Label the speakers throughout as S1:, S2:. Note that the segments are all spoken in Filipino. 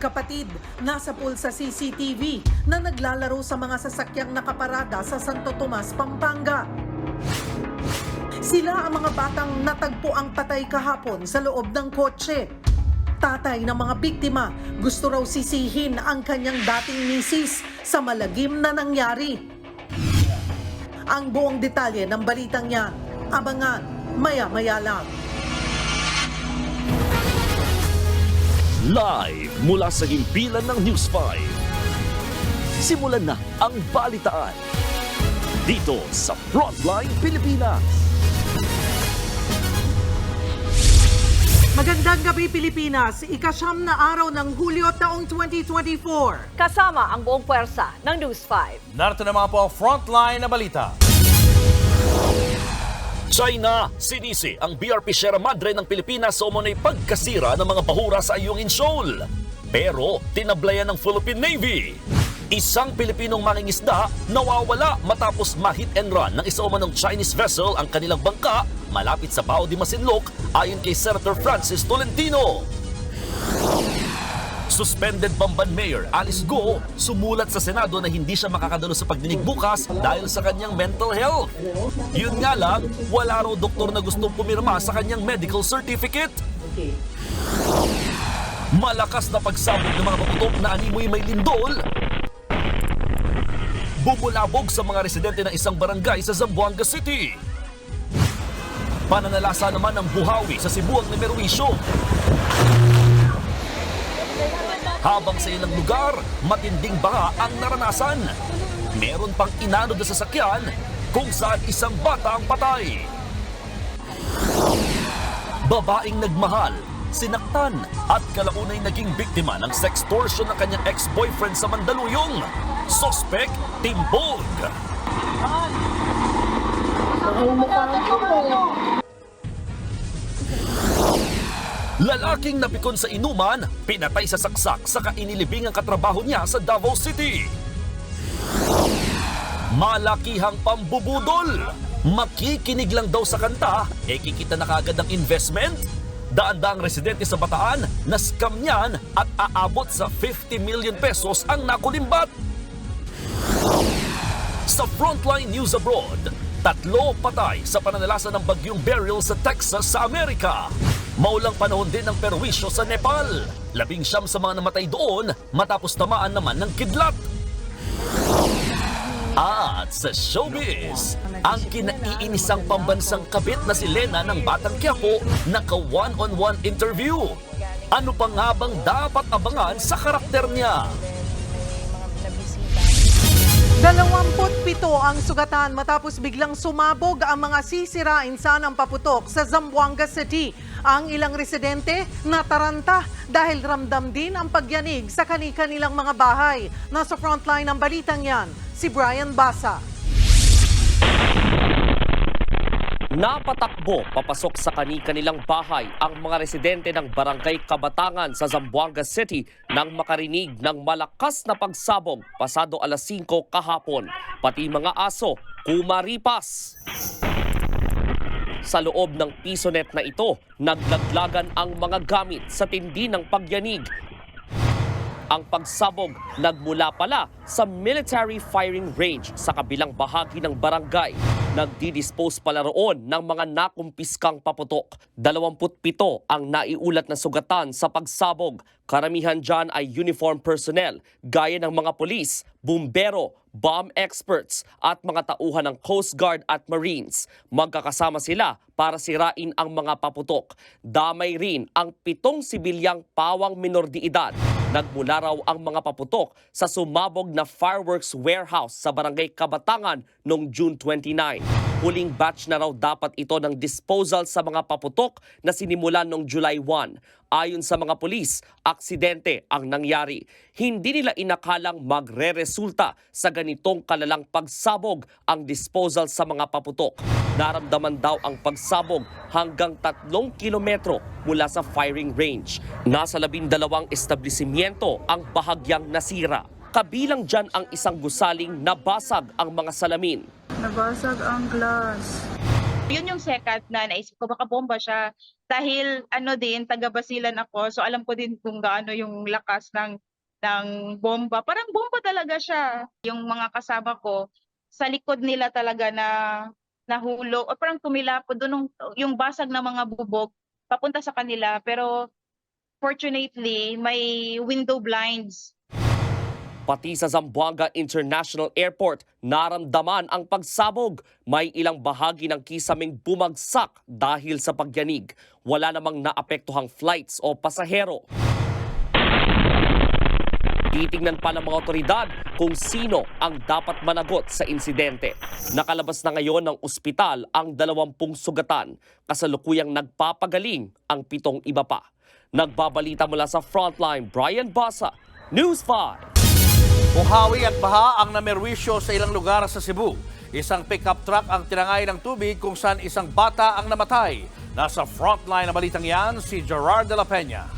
S1: magkapatid nasa pool sa CCTV na naglalaro sa mga sasakyang nakaparada sa Santo Tomas, Pampanga. Sila ang mga batang natagpo ang patay kahapon sa loob ng kotse. Tatay ng mga biktima gusto raw sisihin ang kanyang dating misis sa malagim na nangyari. Ang buong detalye ng balitang yan, abangan maya-maya lang.
S2: Live mula sa himpilan ng News 5. Simulan na ang balitaan dito sa Frontline Pilipinas.
S1: Magandang gabi Pilipinas, ikasyam na araw ng Hulyo taong 2024.
S3: Kasama ang buong puwersa ng News 5.
S4: Narito naman po ang frontline na balita.
S2: China, sinisi ang BRP Sierra Madre ng Pilipinas sa umunay pagkasira ng mga bahura sa Ayungin Shoal. Pero tinablayan ng Philippine Navy. Isang Pilipinong mangingisda nawawala matapos ma-hit and run ng isa umanong Chinese vessel ang kanilang bangka malapit sa Bao de Masinloc ayon kay Senator Francis Tolentino. Suspended Bamban Mayor Alice Go sumulat sa Senado na hindi siya makakadalo sa pagdinig bukas dahil sa kanyang mental health. Yun nga lang, wala raw doktor na gustong pumirma sa kanyang medical certificate. Malakas na pagsabog ng mga paputok na animoy may lindol. Bumulabog sa mga residente ng isang barangay sa Zamboanga City. Pananalasa naman ng buhawi sa Cebuang Nemeruisyo. Habang sa ilang lugar, matinding baha ang naranasan. Meron pang inanod na sasakyan kung saan isang bata ang patay. Babaeng nagmahal, sinaktan at kalaunay naging biktima ng sextortion ng kanyang ex-boyfriend sa Mandaluyong. Sospek, timbog. Lalaking napikon sa inuman, pinatay sa saksak sa kainilibing ang katrabaho niya sa Davao City. Malakihang pambubudol. Makikinig lang daw sa kanta, kikita na kagad ang investment. Daan-daang residente sa Bataan na scam niyan at aabot sa 50 million pesos ang nakulimbat. Sa Frontline News Abroad, 3 patay sa pananalasa ng bagyong Beryl sa Texas sa Amerika. Maulang panahon din ng perwisyo sa Nepal. 19 sa mga namatay doon matapos tamaan naman ng kidlat. At sa showbiz, ang kinaiinisang pambansang kabit na si Lena ng Batang Quiapo naka one-on-one interview. Ano pa nga bang dapat abangan sa karakter niya?
S1: 27 ang sugatan matapos biglang sumabog ang mga sisirain sa paputok sa Zamboanga City. Ang ilang residente nataranta dahil ramdam din ang pagyanig sa kani-kanilang mga bahay. Nasa frontline ng balitang yan, si Brian Basa.
S5: Napatakbo papasok sa kani-kanilang bahay ang mga residente ng Barangay Kabatangan sa Zamboanga City nang makarinig ng malakas na pagsabog pasado alas 5 kahapon. Pati mga aso kumaripas. Sa loob ng pisonet na ito, naglaglagan ang mga gamit sa tindi ng pagyanig. Ang pagsabog nagmula pala sa military firing range sa kabilang bahagi ng barangay. Nagdi-dispose pala roon ng mga nakumpiskang paputok. 27 ang naiulat na sugatan sa pagsabog. Karamihan dyan ay uniform personnel, gaya ng mga pulis, bumbero, bomb experts at mga tauhan ng Coast Guard at Marines. Magkakasama sila para sirain ang mga paputok. Damay rin ang 7 sibilyang pawang minor de edad. Nagmula raw ang mga paputok sa sumabog na fireworks warehouse sa Barangay Kabatangan noong June 29. Huling batch na raw dapat ito ng disposal sa mga paputok na sinimulan noong July 1. Ayon sa mga pulis, aksidente ang nangyari. Hindi nila inakalang magre-resulta sa ganitong kalalang pagsabog ang disposal sa mga paputok. Naramdaman daw ang pagsabog hanggang 3 kilometro mula sa firing range. Nasa 12 establishmento ang bahagyang nasira. Kabilang dyan ang isang gusaling nabasag ang mga salamin.
S6: Nabasag ang glass. Yun yung second na naisip ko, baka bomba siya. Dahil taga Basilan ako, so alam ko din kung gaano yung lakas ng bomba. Parang bomba talaga siya. Yung mga kasama ko, sa likod nila talaga na nahulog, o parang tumilapon doon yung basag na mga bubog papunta sa kanila. Pero fortunately, may window blinds.
S5: Pati sa Zamboanga International Airport, naramdaman ang pagsabog. May ilang bahagi ng kisaming bumagsak dahil sa pagyanig. Wala namang naapektuhang flights o pasahero. Titingnan pa ng mga otoridad kung sino ang dapat managot sa insidente. Nakalabas na ngayon ng ospital ang 20 sugatan. Kasalukuyang nagpapagaling ang 7 iba pa. Nagbabalita mula sa Frontline, Brian Basa, News 5.
S4: Buhawi at baha ang namerwisyo sa ilang lugar sa Cebu. Isang pickup truck ang tinangay ng tubig kung saan isang bata ang namatay. Nasa frontline na balitang yan, si Gerard de la Peña.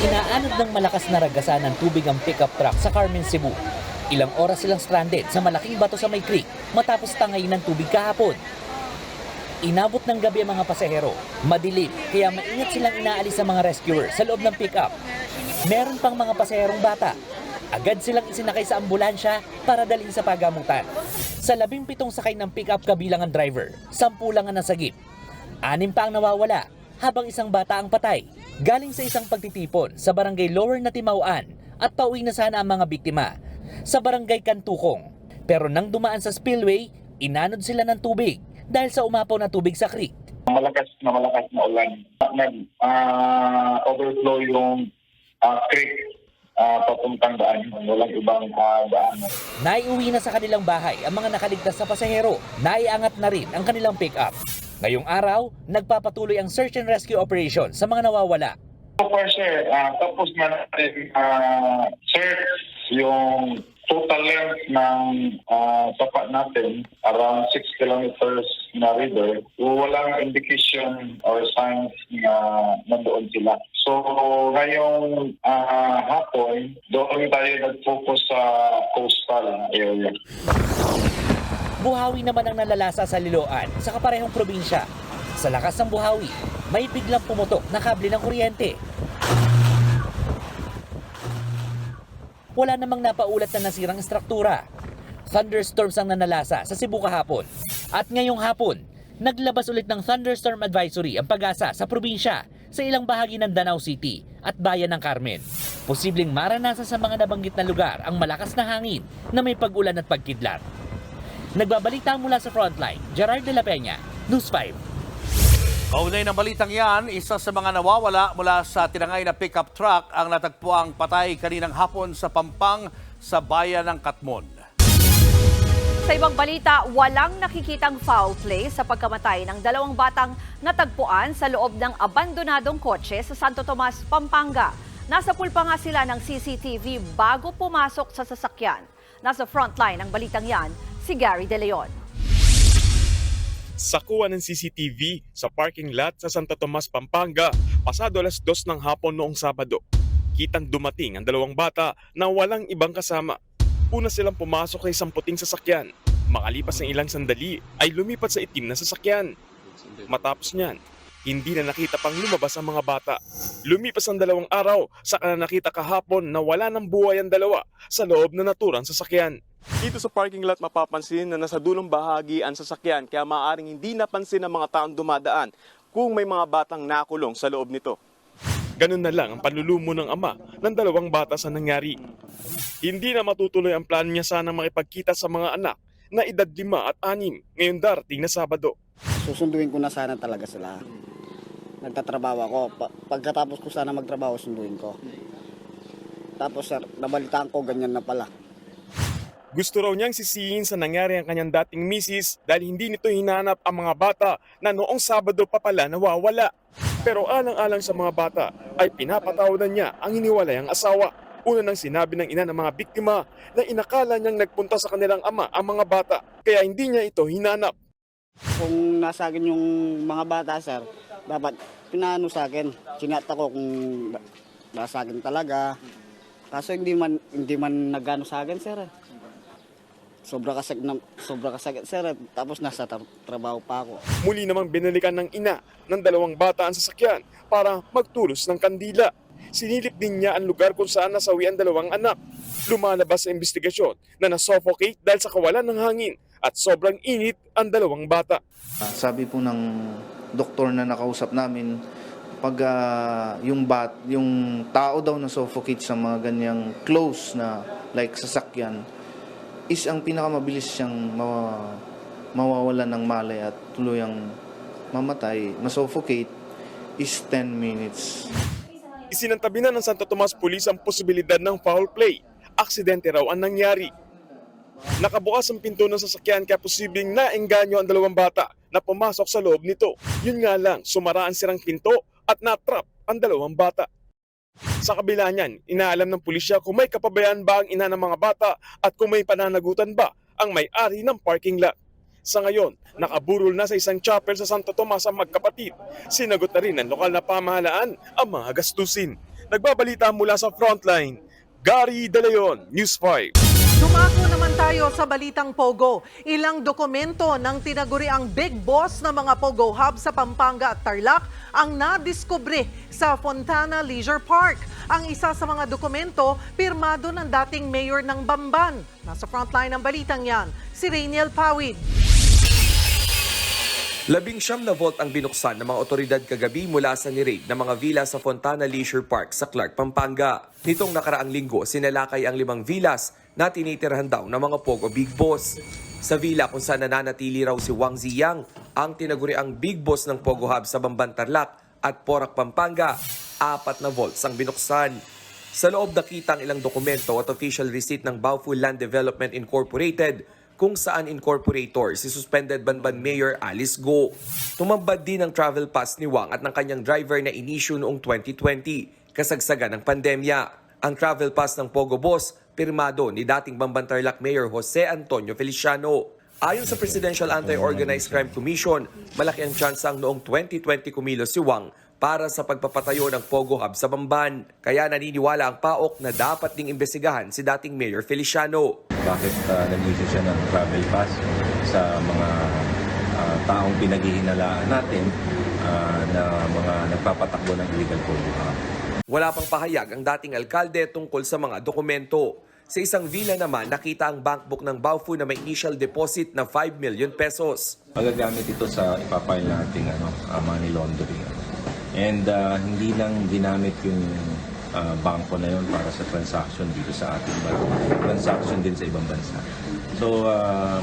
S7: Inaanod ng malakas na ragasan ng tubig ang pickup truck sa Carmen, Cebu. Ilang oras silang stranded sa malaking bato sa May Creek matapos tangayin ng tubig kahapon. Inabot ng gabi ang mga pasahero. Madilim, kaya maingat silang inaalis sa mga rescuer sa loob ng pickup. Meron pang mga pasaherong bata. Agad silang isinakay sa ambulansya para dalhin sa pagamutan. Sa 17 sakay ng pick-up kabilang ang driver, 10 lang ang nasagip. 6 pa ang nawawala, habang isang bata ang patay. Galing sa isang pagtitipon sa barangay Lower na Timauan at pauwi na sana ang mga biktima sa barangay Kantukong. Pero nang dumaan sa spillway, inanod sila ng tubig dahil sa umapaw na tubig sa creek.
S8: Malakas na ulan. Nag-overflow yung creek. Papuntang daan, walang ibang daan.
S7: Naiuwi na sa kanilang bahay ang mga nakaligtas sa pasahero. Naiangat na rin ang kanilang pick-up. Ngayong araw, nagpapatuloy ang search and rescue operation sa mga nawawala.
S8: So far, sir, tapos na natin search yung total length ng tapat natin, around 6 kilometers na river. Walang indication or signs na nandoon sila. So ngayong hapon, doon tayo nag-focus sa coastal area.
S7: Buhawi naman ang nalalasa sa Liloan sa kaparehong probinsya. Sa lakas ng buhawi, may biglang pumutok na kable ng kuryente. Wala namang napaulat na nasirang struktura. Thunderstorms ang nanalasa sa Cebu kahapon. At ngayong hapon, naglabas ulit ng thunderstorm advisory ang Pag-asa sa probinsya sa ilang bahagi ng Danau City at bayan ng Carmen. Posibleng maranasan sa mga nabanggit na lugar ang malakas na hangin na may pag-ulan at pagkidlat. Nagbabalita mula sa Frontline, Gerard de la Peña, News 5.
S4: Kaunay ng balitang yan, isa sa mga nawawala mula sa tinangay na pickup truck ang natagpuang patay kaninang hapon sa Pampang sa bayan ng Katmon.
S3: Sa ibang balita, walang nakikitang foul play sa pagkamatay ng 2 batang natagpuan sa loob ng abandonadong kotse sa Santo Tomas, Pampanga. Nasa pool pa nga sila ng CCTV bago pumasok sa sasakyan. Nasa frontline ng balitang yan, si Gary De Leon.
S9: Sakuha ng CCTV sa parking lot sa Santo Tomas, Pampanga, pasado 2:00 ng hapon noong Sabado. Kitang dumating ang 2 bata na walang ibang kasama. Una silang pumasok sa isang puting sasakyan. Makalipas ng ilang sandali ay lumipat sa itim na sasakyan. Matapos niyan, hindi na nakita pang lumabas ang mga bata. Lumipas ang 2 araw, saka na nakita kahapon na wala ng buhay ang 2 sa loob na naturang sasakyan.
S10: Dito sa parking lot mapapansin na nasa dulong bahagi ang sasakyan kaya maaaring hindi napansin ng mga taong dumadaan kung may mga batang nakulong sa loob nito.
S9: Ganun na lang ang panlulumo ng ama ng 2 bata sa nangyari. Hindi na matutuloy ang plano niya sanang makipagkita sa mga anak na edad 5 at 6 ngayong darating na Sabado.
S11: Susunduin ko na sana talaga sila. Nagtatrabaho ako. Pagkatapos ko sana magtrabaho, sunduin ko. Tapos sir, nabalitaan ko ganyan na pala.
S9: Gusto raw niyang sisihin sa nangyari ang kanyang dating misis dahil hindi nito hinanap ang mga bata na noong Sabado pa pala nawawala. Pero alang-alang sa mga bata ay pinapatawadan niya ang hiniwalayang asawa. Una nang sinabi ng ina ng mga biktima na inakala niyang nagpunta sa kanilang ama ang mga bata kaya hindi niya ito hinanap.
S11: Kung nasa akin yung mga bata sir, dapat pinaano sa akin. Sinat ako kung nasa akin talaga. Kaso hindi man nagano sa akin sir. Sobra kasakit sir, tapos nasa trabaho pa ako.
S9: Muli namang binalikan ng ina ng 2 bata ang sasakyan para magtulos ng kandila. Sinilip din niya ang lugar kung saan nasawi ang 2 anak. Lumalabas sa investigasyon na nasuffocate dahil sa kawalan ng hangin at sobrang init ang 2 bata.
S12: Sabi po ng doktor na nakausap namin, pag yung tao daw na suffocate sa mga ganyang close na like sasakyan, is ang pinakamabilis siyang mawawalan ng malay at tuluyang mamatay, masuffocate is 10 minutes.
S9: Isinantabi na ng Santo Tomas Police ang posibilidad ng foul play. Aksidente raw ang nangyari. Nakabukas ang pinto ng sasakyan kaya posibleng naengganyo ang 2 bata na pumasok sa loob nito. Yun nga lang, sumara ang sirang pinto at natrap ang 2 bata. Sa kabila niyan, inaalam ng pulisya kung may kapabayaan ba ang ina ng mga bata at kung may pananagutan ba ang may-ari ng parking lot. Sa ngayon, nakaburol na sa isang chapel sa Santo Tomas ang magkapatid. Sinagot na rin ng lokal na pamahalaan ang mga gastusin. Nagbabalita mula sa Frontline, Gary De Leon, News 5.
S1: Dumako naman tayo sa balitang Pogo. Ilang dokumento ng tinaguriang big boss ng mga Pogo Hub sa Pampanga at Tarlac ang nadiskubre sa Fontana Leisure Park. Ang isa sa mga dokumento, pirmado ng dating mayor ng Bamban. Nasa frontline ng balitang yan, si Rainiel Pawid.
S13: 19 na vault ang binuksan ng mga otoridad kagabi mula sa ni-raid ng mga villa sa Fontana Leisure Park sa Clark, Pampanga. Nitong nakaraang linggo, sinalakay ang 5 villas na tinitirhan daw ng mga Pogo Big Boss. Sa villa kung saan nananatili raw si Wang Ziyang, ang tinaguriang Big Boss ng Pogo Hub sa Bamban, Tarlac at Porac, Pampanga, 4 na vaults ang binuksan. Sa loob nakita ang ilang dokumento at official receipt ng Baofu Land Development Incorporated kung saan incorporator si suspended Banban Mayor Alice Go. Tumambad din ang travel pass ni Wang at ng kanyang driver na inisyu noong 2020, kasagsagan ng pandemya. Ang travel pass ng Pogo Boss, pirmado ni dating Bamban Tarlac Mayor Jose Antonio Feliciano. Ayon sa Presidential Anti-Organized Crime Commission, malaki ang tsansang noong 2020 kumilos si Wang para sa pagpapatayo ng Pogo Hub sa Bamban. Kaya naniniwala ang PAOK na dapat ding imbestigahan si dating Mayor Feliciano.
S14: Bakit nag-issue siya ng travel pass sa mga taong pinaghihinalaan natin na mga nagpapatakbo ng illegal Pogo Hub.
S13: Wala pang pahayag ang dating alkalde tungkol sa mga dokumento. Sa isang villa naman, nakita ang bankbook ng Baofu na may initial deposit na 5 million pesos.
S14: Magagamit ito sa ipapile nating money laundering. And hindi lang ginamit yung bangko na yun para sa transaction dito sa atin, but transaction din sa ibang bansa. So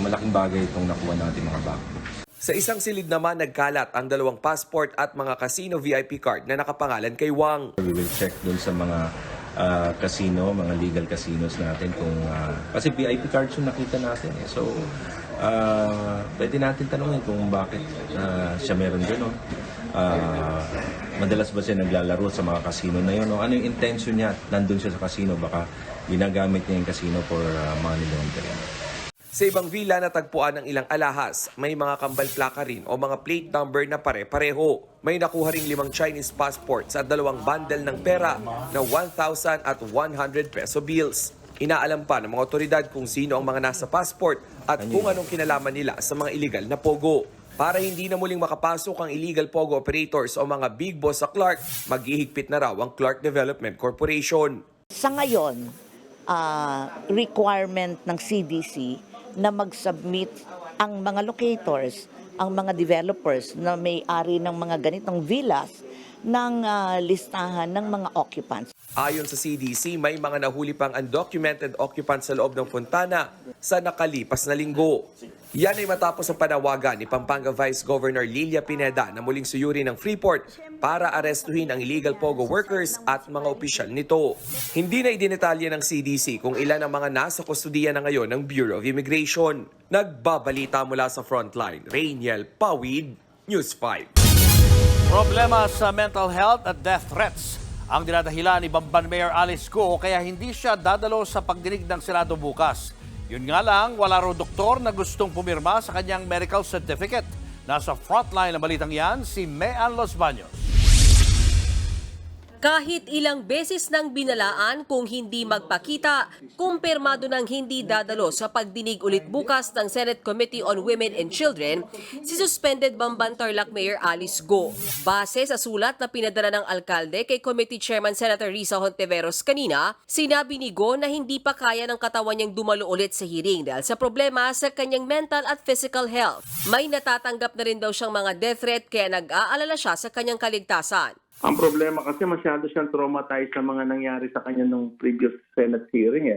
S14: malaking bagay itong nakuha natin mga bangko.
S13: Sa isang silid naman, nagkalat ang 2 passport at mga casino VIP card na nakapangalan kay Wang.
S14: We will check dun sa mga casino, mga legal casinos natin kung kasi VIP cards yung nakita natin eh. So pwede natin tanungin kung bakit siya meron gano'n. Madalas ba siya naglalaro sa mga casino na yun? O ano yung intention niya? Nandun siya sa casino, baka ginagamit niya yung casino for money laundering.
S13: Sa ibang villa natagpuan ng ilang alahas, may mga kambal plaka rin o mga plate number na pare-pareho. May nakuha ring 5 Chinese passports at 2 bundle ng pera na 1,000 at 100 peso bills. Inaalam pa ng mga otoridad kung sino ang mga nasa passport at kung anong kinalaman nila sa mga illegal na Pogo. Para hindi na muling makapasok ang illegal Pogo operators o mga big boss sa Clark, maghihigpit na raw ang Clark Development Corporation.
S15: Sa ngayon, requirement ng CDC na mag-submit ang mga locators, ang mga developers na may-ari ng mga ganitong villas ng listahan ng mga occupants.
S13: Ayon sa CDC, may mga nahuli pang undocumented occupants sa loob ng Fontana sa nakalipas na linggo. Yan ay matapos ang panawagan ni Pampanga Vice Governor Lilia Pineda na muling suyurin ng Freeport para arestuhin ang illegal Pogo workers at mga opisyal nito. Hindi na idinetalya ng CDC kung ilan ang mga nasa kustudiya na ngayon ng Bureau of Immigration. Nagbabalita mula sa Frontline, Rainiel Pawid, News 5.
S4: Problema sa mental health at death threats ang dinadahilan ni Bamban Mayor Alice Go kaya hindi siya dadalo sa pagdinig ng Senado bukas. Yun nga lang, wala raw doktor na gustong pumirma sa kanyang medical certificate. Nasa frontline ng balitang yan, si Mean Los Baños.
S16: Kahit ilang beses nang binalaan kung hindi magpakita, kumpirmado ng hindi dadalo sa pagdinig ulit bukas ng Senate Committee on Women and Children si suspended Bamban Tarlac Mayor Alice Go. Base sa sulat na pinadala ng alkalde kay Committee Chairman Senator Risa Hontiveros kanina, sinabi ni Go na hindi pa kaya ng katawan niyang dumalo ulit sa hearing dahil sa problema sa kanyang mental at physical health. May natatanggap na rin daw siyang mga death threat kaya nag-aalala siya sa kanyang kaligtasan.
S17: Ang problema kasi masyado siyang traumatized sa mga nangyari sa kanya nung previous Senate hearing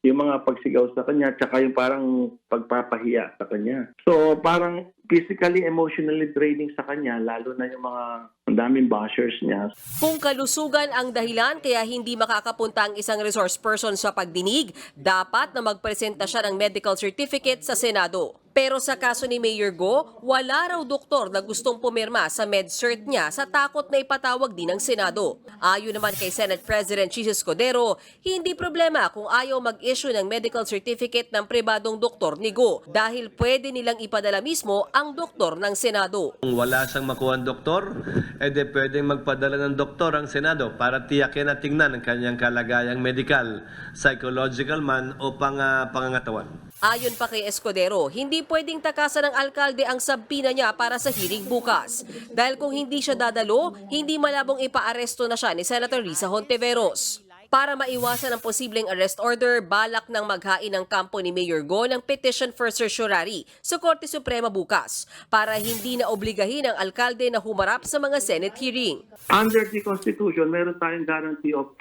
S17: Yung mga pagsigaw sa kanya, tsaka yung parang pagpapahiya sa kanya. So parang physically, emotionally draining sa kanya, lalo na yung mga ang daming bashers niya.
S16: Kung kalusugan ang dahilan kaya hindi makakapunta ang isang resource person sa pagdinig, dapat na magpresenta siya ng medical certificate sa Senado. Pero sa kaso ni Mayor Go, wala raw doktor na gustong pumirma sa med-cert niya sa takot na ipatawag din ng Senado. Ayon naman kay Senate President Chis Escudero, hindi problema kung ayaw mag-issue ng medical certificate ng pribadong doktor ni Go dahil pwede nilang ipadala mismo ang doktor ng Senado.
S18: Kung wala siyang makuha ng doktor, edi pwedeng magpadala ng doktor ang Senado para tiyakin at tingnan ang kanyang kalagayang medical, psychological man o pangangatawan.
S16: Ayon pa kay Escudero, hindi pwedeng takasan ng alkalde ang sabpina niya para sa hearing bukas. Dahil kung hindi siya dadalo, hindi malabong ipaaresto na siya ni Senator Risa Hontiveros. Para maiwasan ang posibleng arrest order, balak ng maghain ng kampo ni Mayor Go ng petition for certiorari sa Korte Suprema bukas para hindi na obligahin ang alkalde na humarap sa mga Senate hearing.
S17: Under the Constitution, meron tayong guarantee of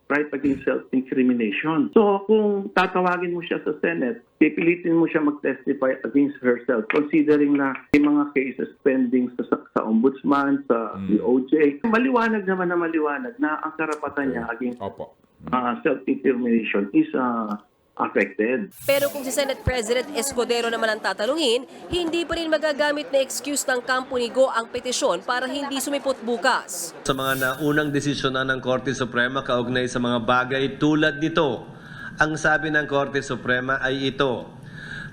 S17: right against self-incrimination. So kung tatawagin mo siya sa Senate, pipilitin mo siya mag-testify against herself, considering na yung mga cases pending sa Ombudsman, sa DOJ. Maliwanag naman na ang karapatan niya against self-incrimination is affected.
S16: Pero kung si Senate President Escudero naman ang tatanungin, hindi pa rin magagamit na excuse ng kampo ni Go ang petisyon para hindi sumipot bukas.
S18: Sa mga naunang desisyonan ng Korte Suprema kaugnay sa mga bagay tulad nito, ang sabi ng Korte Suprema ay ito: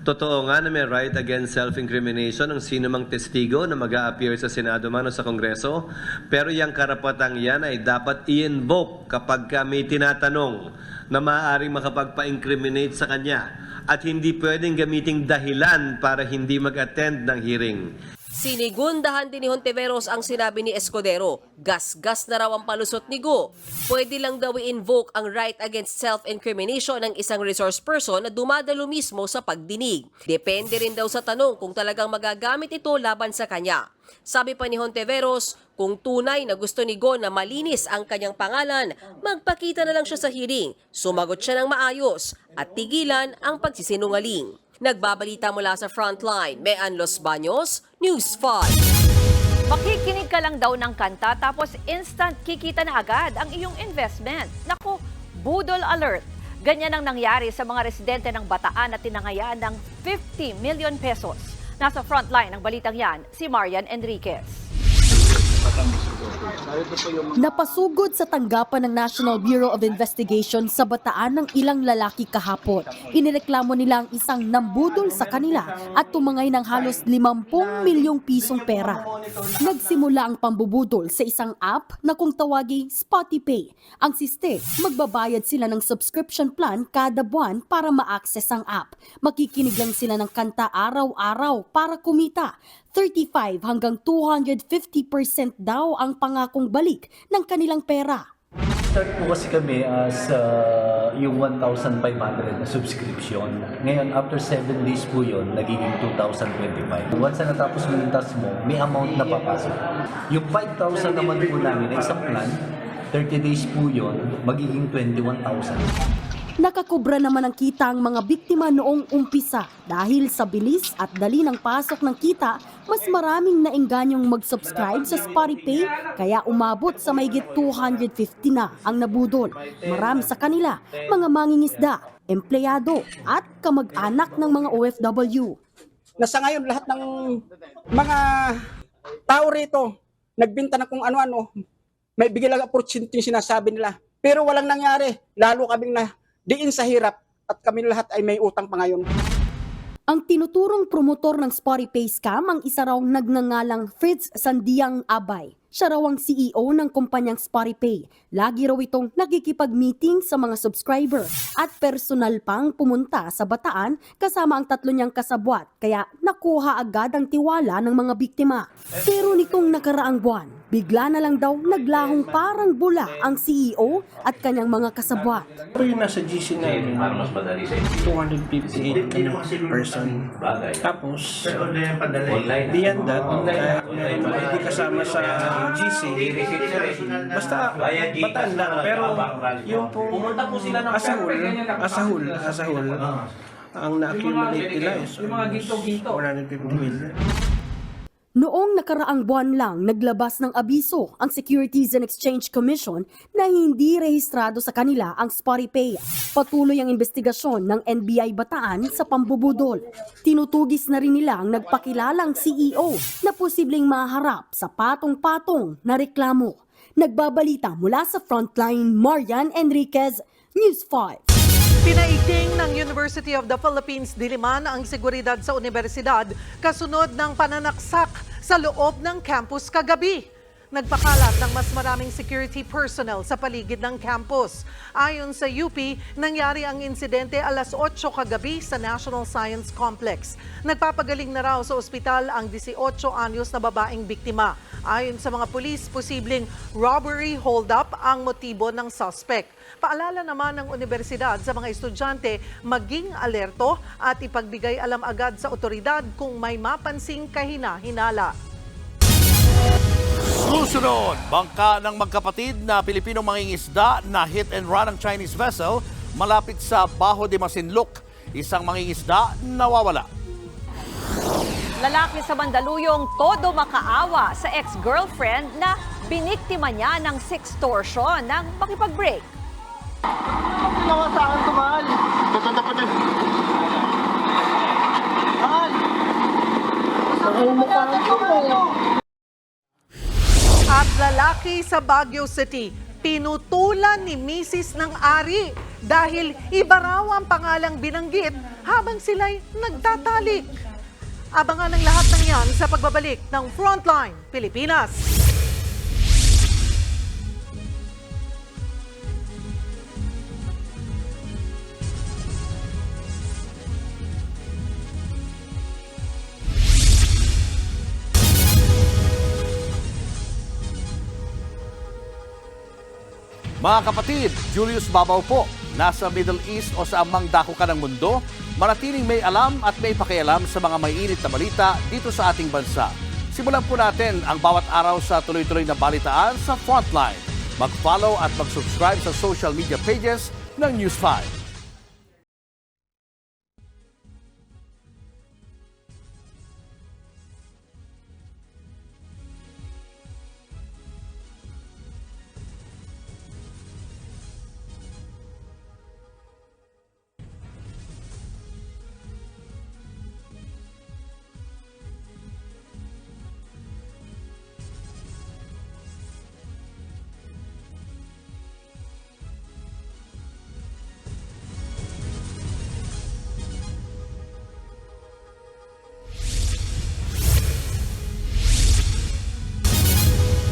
S18: totoo nga na may right against self-incrimination ang sino mang testigo na mag-a-appear sa Senado man o sa Kongreso, pero yung karapatang yan ay dapat i-invoke kapag may tinatanong na maaaring makapagpa-incriminate sa kanya at hindi pwedeng gamiting dahilan para hindi mag-attend ng hearing.
S16: Sinigundahan din ni Hontiveros ang sinabi ni Escudero. Gas-gas na raw ang palusot ni Go. Pwede lang daw i-invoke ang right against self-incrimination ng isang resource person na dumadalo mismo sa pagdinig. Depende rin daw sa tanong kung talagang magagamit ito laban sa kanya. Sabi pa ni Hontiveros, kung tunay na gusto ni Go na malinis ang kanyang pangalan, magpakita na lang siya sa hearing, sumagot siya ng maayos at tigilan ang pagsisinungaling. Nagbabalita mula sa Frontline, Mean Los Baños, News 5.
S3: Makikinig ka lang daw ng kanta tapos instant kikita na agad ang iyong investment. Naku, budol alert. Ganyan ang nangyari sa mga residente ng Bataan na tinangayan ng 50 million pesos. Nasa Frontline ng balitang yan, si Marian Enriquez.
S19: Napasugod sa tanggapan ng National Bureau of Investigation sa Bataan ng ilang lalaki kahapon. Inireklamo nila ang isang nambudol sa kanila at tumangay ng halos 50 milyong pisong pera. Nagsimula ang pambubudol sa isang app na kung tawaging Spotify. Ang siste, magbabayad sila ng subscription plan kada buwan para ma-access ang app. Makikinig lang sila ng kanta araw-araw para kumita. 35 hanggang 250% daw ang pangakong balik ng kanilang pera.
S20: Start po kasi kami as yung 1,500 na subscription. Ngayon, after 7 days po yun, nagiging 2,025. Once na natapos mo yung task mo, may amount na papasok. Yung 5,000 naman po namin na isang plan, 30 days po yun, magiging 21,000.
S19: Nakakubra naman ang kita ang mga biktima noong umpisa. Dahil sa bilis at dali ng pasok ng kita, mas maraming naingganyong mag-subscribe sa Spotify, kaya umabot sa mahigit 250 na ang nabudol. Marami sa kanila, mga mangingisda, empleyado at kamag-anak ng mga OFW.
S21: Nasa ngayon lahat ng mga tao rito, nagbinta na kung ano-ano, may bigay lang opportunity yung sinasabi nila. Pero walang nangyari, lalo kaming na diin sa hirap at kami lahat ay may utang pa ngayon.
S19: Ang tinuturong promotor ng SpottyPay scam ang isa raw nagngangalang Fritz Sandiang Abay. Siya raw ang CEO ng kumpanyang SpottyPay. Lagi raw itong nagkikipag-meeting sa mga subscriber at personal pang pumunta sa Bataan kasama ang 3 niyang kasabwat kaya nakuha agad ang tiwala ng mga biktima. Pero nitong nakaraang buwan, bigla na lang daw naglahong parang bula ang CEO at kanyang mga kasabwat.
S2: Pero yung nasa GC namin, 258 person. Tapos, beyond that, hindi kasama sa GC, basta Bataan lang. Pero yung pong asahul, ang na-accumulate nila is 450 million.
S19: Noong nakaraang buwan lang, naglabas ng abiso ang Securities and Exchange Commission na hindi rehistrado sa kanila ang SpottyPay. Patuloy ang investigasyon ng NBI Bataan sa pambubudol. Tinutugis na rin nila ang nagpakilalang CEO na posibleng maharap sa patong-patong na reklamo. Nagbabalita mula sa Frontline, Marian Enriquez, News 5.
S1: Pinaigting ng University of the Philippines Diliman ang seguridad sa universidad kasunod ng pananaksak sa loob ng campus kagabi. Nagpakalat ng mas maraming security personnel sa paligid ng campus. Ayon sa UP, nangyari ang insidente alas 8 kagabi sa National Science Complex. Nagpapagaling na raw sa ospital ang 18 anyos na babaeng biktima. Ayon sa mga pulis, posibleng robbery hold-up ang motibo ng suspect. Paalala naman ng universidad sa mga estudyante maging alerto at ipagbigay alam agad sa otoridad kung may mapansing kahina-hinala.
S4: Susunod, bangka ng magkapatid na Pilipinong mangingisda na hit and run ng Chinese vessel malapit sa Bajo de Masinloc. Isang mangingisda nawawala.
S3: Lalaki sa Mandaluyong todo makaawa sa ex-girlfriend na biniktima niya ng sextortion nang makipag-break.
S22: Ginawa sa akin ito, mahal. Tatatapatin. Mahal.
S1: At lalaki sa Baguio City, pinutulan ni misis ng ari dahil iba raw ang pangalang binanggit habang sila'y nagtatalik. Abangan ang lahat ng yan sa pagbabalik ng Frontline Pilipinas.
S4: Mga kapatid, Julius Babaw po, nasa Middle East o sa amang dako ka ng mundo, manatiling may alam at may pakialam sa mga mainit na balita dito sa ating bansa. Simulan po natin ang bawat araw sa tuloy-tuloy na balitaan sa Frontline. Mag-follow at mag-subscribe sa social media pages ng News 5.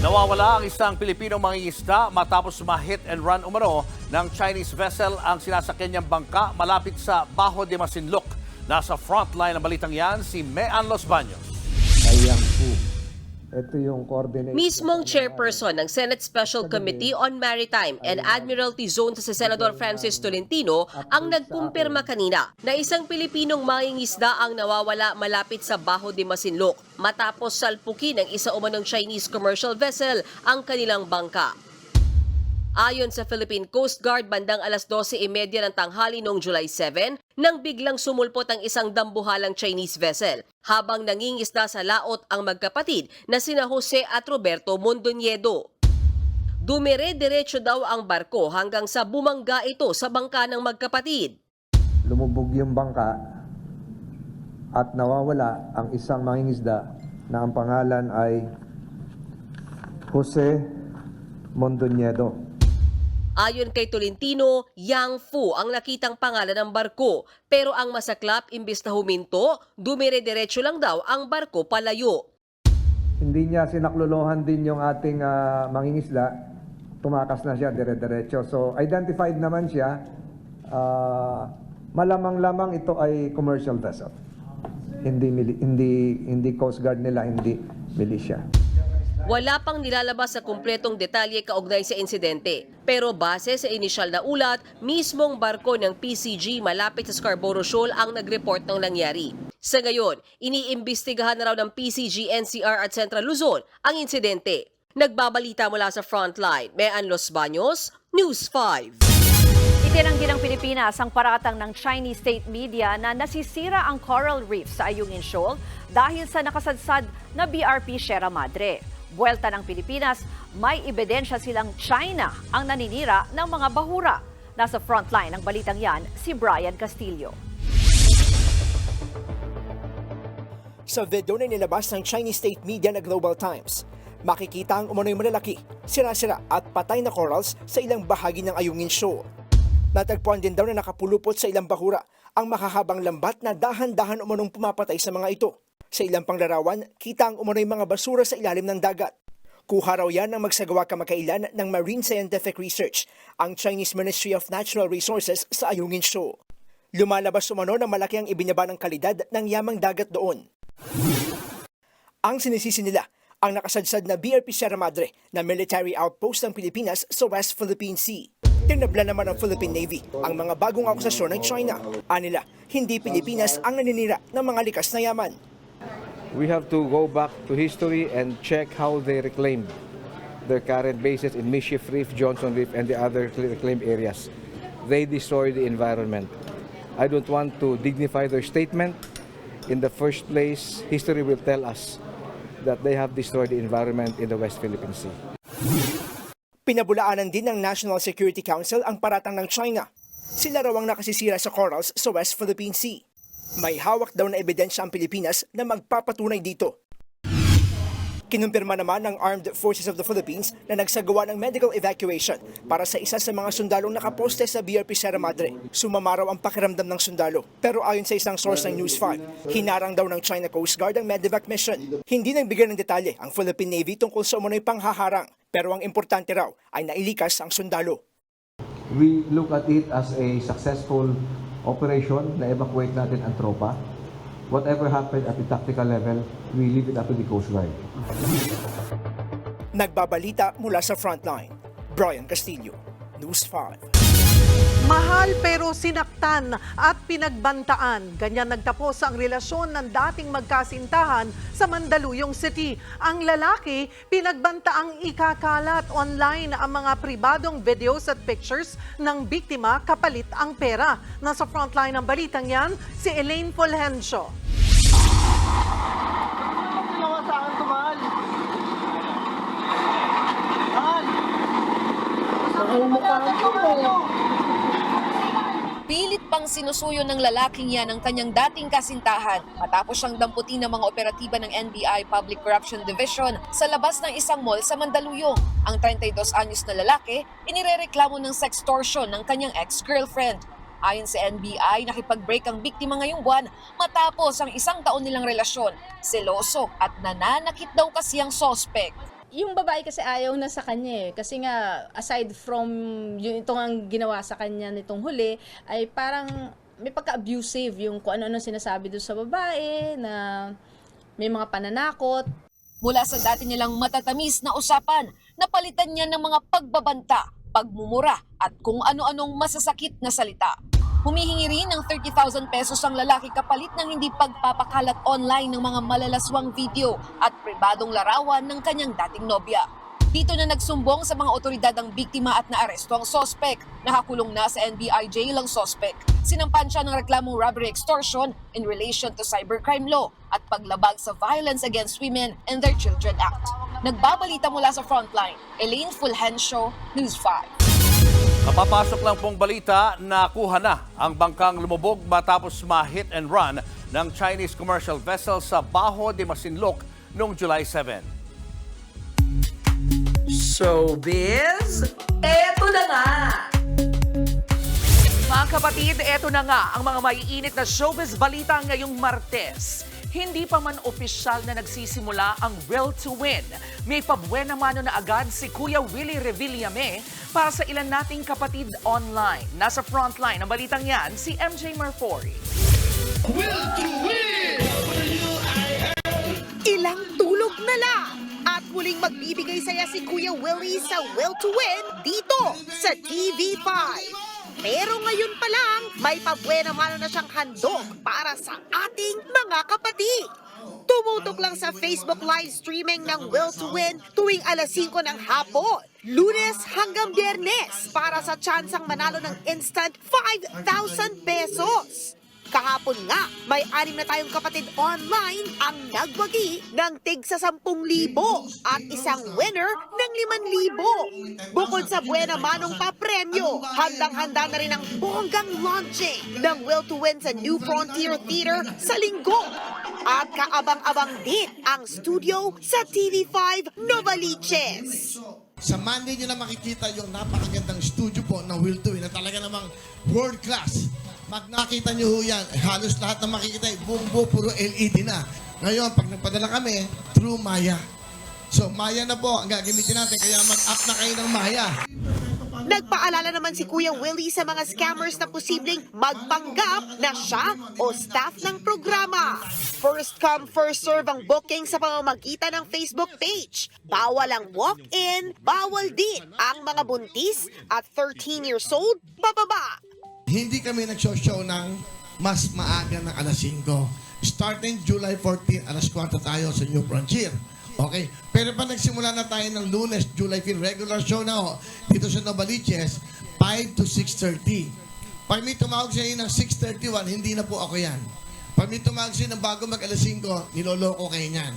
S4: Nawawala ang isang Pilipinong mangingisda matapos ma-hit and run umano ng Chinese vessel ang sinasakyan niyang bangka malapit sa Bajo de Masinloc. Nasa frontline ng balitang yan si Mean Los Baños.
S23: Ayan po. Ito yung coordinate.
S16: Mismong chairperson ng Senate Special Committee on Maritime and Admiralty Zone sa Senador Francis Tolentino ang nagkumpirma kanina na isang Pilipinong mangingisda ang nawawala malapit sa Bajo de Masinloc matapos salpukin ng isa umanong Chinese commercial vessel ang kanilang bangka. Ayon sa Philippine Coast Guard, bandang alas 12:30 ng tanghali noong July 7, nang biglang sumulpot ang isang dambuhalang Chinese vessel habang nangingisda sa laot ang magkapatid na sina Jose at Roberto Mondoñedo. Dumire-diretso daw ang barko hanggang sa bumangga ito sa bangka ng magkapatid.
S23: Lumubog yung bangka at nawawala ang isang mangingisda na ang pangalan ay Jose Mondoñedo.
S16: Ayon kay Tolentino, Yang Fu ang nakitang pangalan ng barko. Pero ang masaklap, imbis na huminto, dumire-diretso lang daw ang barko palayo.
S23: Hindi niya sinaklolohan din yung ating mangingisda, tumakas na siya dire-diretso. So identified naman siya, malamang-lamang ito ay commercial vessel. Hindi Coast Guard nila, hindi militia.
S16: Wala pang nilalabas sa kumpletong detalye kaugnay sa insidente. Pero base sa inisyal na ulat, mismong barko ng PCG malapit sa Scarborough Shoal ang nag-report ng nangyari. Sa ngayon, iniimbestigahan na raw ng PCG, NCR at Central Luzon ang insidente. Nagbabalita mula sa Frontline, Mean Los Baños, News 5.
S3: Itinanggi ng Pilipinas ang paratang ng Chinese state media na nasisira ang coral reef sa Ayungin Shoal dahil sa nakasadsad na BRP Sierra Madre. Buwelta ng Pilipinas, may ebidensya silang China ang naninira ng mga bahura. Nasa frontline ng balitang yan, si Brian Castillo.
S5: Sa video na nilabas ng Chinese state media na Global Times, makikita ang umano'y malalaki, sira-sira at patay na corals sa ilang bahagi ng Ayungin Shoal. Natagpuan din daw na nakapulupot sa ilang bahura ang makahabang lambat na dahan-dahan umanong pumapatay sa mga ito. Sa ilang panglarawan, kita ang umano'y mga basura sa ilalim ng dagat. Kuha raw yan ng magsagawa kamakailan ng Marine Scientific Research, ang Chinese Ministry of Natural Resources sa Ayungin Shoal. Lumalabas umano na malaki ang ibinaba ng kalidad ng yamang dagat doon. Ang sinisisi nila, ang nakasadsad na BRP Sierra Madre na military outpost ng Pilipinas sa West Philippine Sea. Tinabla naman ng Philippine Navy ang mga bagong akusasyon ng China. Anila, hindi Pilipinas ang naninira ng mga likas na yaman.
S23: We have to go back to history and check how they reclaimed their current bases in Mischief Reef, Johnson Reef, and the other reclaimed areas. They destroyed the environment. I don't want to dignify their statement. In the first place, history will tell us that they have destroyed the environment in the West Philippine Sea.
S5: Pinabulaanan din ng National Security Council ang paratang ng China. Sila raw ang nakasisira sa corals sa West Philippine Sea. May hawak daw na ebidensya ang Pilipinas na magpapatunay dito. Kinumpirma naman ng Armed Forces of the Philippines na nagsagawa ng medical evacuation para sa isa sa mga sundalong nakaposte sa BRP Sierra Madre. Sumama raw ang pakiramdam ng sundalo. Pero ayon sa isang source ng News 5, hinarang daw ng China Coast Guard ang medevac mission. Hindi nagbigay ng detalye ang Philippine Navy tungkol sa umano'y panghaharang. Pero ang importante raw ay nailikas ang sundalo.
S23: We look at it as a successful operation na evacuate natin ang tropa. Whatever happened at the tactical level, we leave it up to the Coast Guard.
S5: Nagbabalita mula sa Frontline, Brian Castillo, News 5.
S1: Mahal pero sinaktan at pinagbantaan. Ganyan nagtapos ang relasyon ng dating magkasintahan sa Mandaluyong City. Ang lalaki, pinagbantaang ikakalat online ang mga pribadong videos at pictures ng biktima kapalit ang pera. Nasa frontline ng balitang yan, si Elaine Fulgencio.
S22: Ginawa sa akin to, mahal. Mahal. Ang mukha ko.
S6: Pilit pang sinusuyo ng lalaking yan ang kanyang dating kasintahan matapos siyang damputin ng mga operatiba ng NBI Public Corruption Division sa labas ng isang mall sa Mandaluyong. Ang 32 anyos na lalaki, inirereklamo ng sextortion ng kanyang ex-girlfriend. Ayon sa NBI, nakipag-break ang biktima ngayong buwan matapos ang 1 taon nilang relasyon. Seloso at nananakit daw kasi ang sospek.
S8: Yung babae kasi ayaw na sa kanya kasi nga aside from yung itong ang ginawa sa kanya nitong huli ay parang may pagka-abusive yung kung ano-ano sinasabi doon sa babae na may mga pananakot.
S6: Mula sa dati nilang matatamis na usapan, napalitan niya ng mga pagbabanta, pagmumura at kung ano-anong masasakit na salita. Humihingi rin ng 30,000 pesos ang lalaki kapalit ng hindi pagpapakalat online ng mga malalaswang video at pribadong larawan ng kanyang dating nobya. Dito na nagsumbong sa mga otoridad ang biktima at naaresto ang sospek. Nakakulong na sa NBI jail ang sospek. Sinampan siya ng reklamong robbery extortion in relation to cybercrime law at paglabag sa Violence Against Women and Their Children Act. Nagbabalita mula sa Frontline, Elaine Fulgencio, News 5.
S4: Kapapasok lang pong balita, nakuha na ang bangkang lumubog matapos ma-hit and run ng Chinese commercial vessel sa Bajo de Masinloc noong July 7.
S7: showbiz, eto na nga!
S10: Mga kapatid, eto na nga ang mga maiinit na showbiz balita ngayong Martes. Hindi pa man opisyal na nagsisimula ang Will to Win. May pabuena mano na agad si Kuya Willie Revillame para sa ilan nating kapatid online. Nasa frontline ng balitang yan, si MJ Marfori.
S11: Will to Win!
S24: Ilang tulog na lang at muling magbibigay saya si Kuya Willie sa Will to Win dito sa TV5. Pero ngayon pa lang, may pabuena mano na siyang handog para sa ating mga kapatid. Tumutok lang sa Facebook live streaming ng Will to Win tuwing alas 5 ng hapon, Lunes hanggang Biyernes para sa tsansang manalo ng instant 5,000 pesos. Kahapon nga, may 6 na tayong kapatid online ang nagwagi ng tig sa 10,000 at isang winner ng 5,000. Bukod sa buena manong papremyo, handang-handa na rin ang bonggang launching ng Will to Win sa New Frontier Theater sa Linggo. At kaabang-abang din ang studio sa TV5 Novaliches.
S25: Sa Monday nyo na makikita yung napakagandang studio po ng Will to Win na talaga namang world class. Nakita nyo ho yan, halos lahat na makikita, buong buo, puro LED na. Ngayon, pag nagpadala kami, through Maya. So, Maya na po ang gagamitin natin, kaya mag-up na kayo ng Maya.
S24: Nagpaalala naman si Kuya Willie sa mga scammers na posibleng magpanggap na siya o staff ng programa. First come, first serve ang booking sa pamamagitan ng Facebook page. Bawal ang walk-in, bawal din ang mga buntis at 13 years old bababa.
S25: Hindi kami nagsoshow ng mas maaga ng alas 5. Starting July 14, alas 4 tayo sa New Frontier. Okay? Pero pa nagsimula na tayo ng Lunes, July 15, regular show na ho, dito sa Novaliches, 5 to 6:30. Pag may tumawag sa inyo ng 6:31, hindi na po ako yan. Pag may tumawag sa inyo ng bago mag alas 5, niloloko kayo niyan.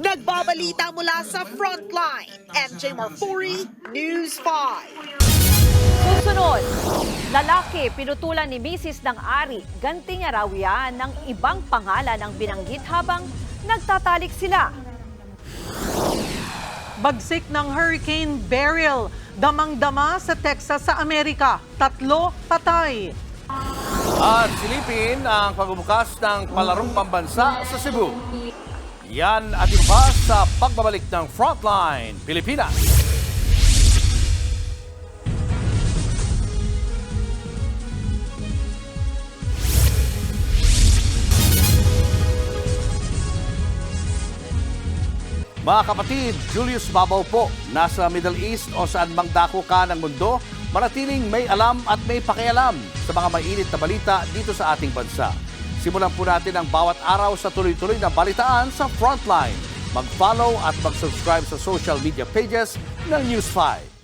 S24: Nagbabalita mula sa Frontline, MJ Marfori, News 5.
S3: Susunod, lalaki pinutulan ni Mrs. ng Ari. Ganting araw yan ng ibang pangalan ang binanggit habang nagtatalik sila.
S1: Bagsik ng Hurricane Beryl, damang-dama sa Texas sa Amerika. 3 patay.
S4: At silipin ang pagbubukas ng palarong pambansa sa Cebu. Yan at iba sa pagbabalik ng Frontline Pilipinas. Mga kapatid, Julius Babaw po, nasa Middle East o saan mang dako ka ng mundo, manatiling may alam at may pakialam sa mga mainit na balita dito sa ating bansa. Simulan po natin ang bawat araw sa tuloy-tuloy na balitaan sa Frontline. Mag-follow at mag-subscribe sa social media pages ng News 5.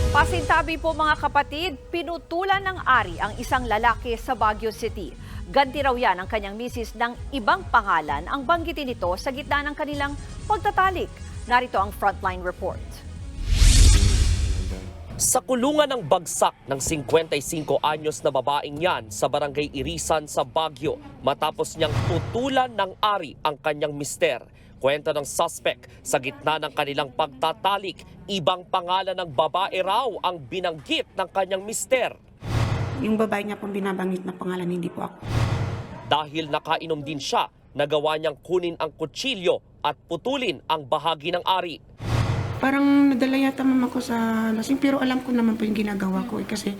S3: Pasintabi po mga kapatid, pinutulan ng Ari ang isang lalaki sa Baguio City. Ganti raw yan ang kanyang misis ng ibang pangalan ang banggitin nito sa gitna ng kanilang pagtatalik. Narito ang Frontline Report.
S26: Sa kulungan ng bagsak ng 55 anyos na babaeng yan sa barangay Irisan sa Baguio matapos niyang tutulan ng Ari ang kanyang mister. Kwento ng suspect, sa gitna ng kanilang pagtatalik, ibang pangalan ng babae raw ang binanggit ng kanyang mister.
S27: Yung babae niya pong binabanggit na pangalan, hindi po ako.
S26: Dahil nakainom din siya, nagawa niyang kunin ang kutsilyo at putulin ang bahagi ng Ari.
S27: Parang nadala yata mama ko sa lasing, pero alam ko naman po yung ginagawa ko kasi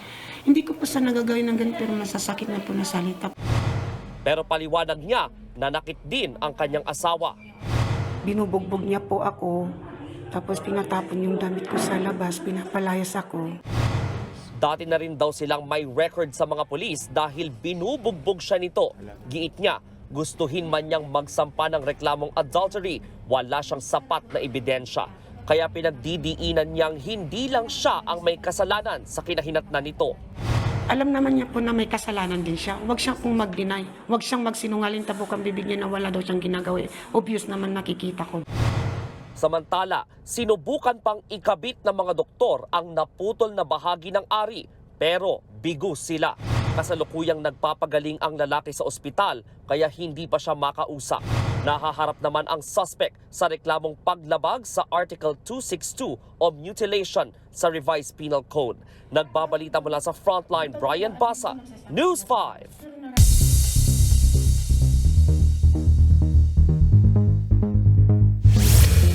S27: hindi ko po sa nagagawin ng ganun, pero nasasakit na po na salita.
S26: Pero paliwanag niya, nanakit din ang kanyang asawa.
S27: Binubugbog niya po ako, tapos pinatapon yung damit ko sa labas, pinapalayas ako.
S26: Dati na rin daw silang may record sa mga pulis dahil binubugbog siya nito. Giit niya, gustuhin man niyang magsampa ng reklamong adultery, wala siyang sapat na ebidensya. Kaya pinagdidiinan niyang hindi lang siya ang may kasalanan sa kinahinatnan nito.
S27: Alam naman niya po na may kasalanan din siya. Huwag siyang kung mag-deny. Huwag siyang magsinungaling, tabok ang bibig niya na wala daw siyang ginagawa. Obvious naman nakikita ko.
S26: Samantala, sinubukan pang ikabit ng mga doktor ang naputol na bahagi ng ari pero bigo sila. Kasalukuyang nagpapagaling ang lalaki sa ospital kaya hindi pa siya makausap. Nahaharap naman ang suspect sa reklamong paglabag sa Article 262 o mutilation sa Revised Penal Code. Nagbabalita mula sa Frontline, Brian Basa, News 5.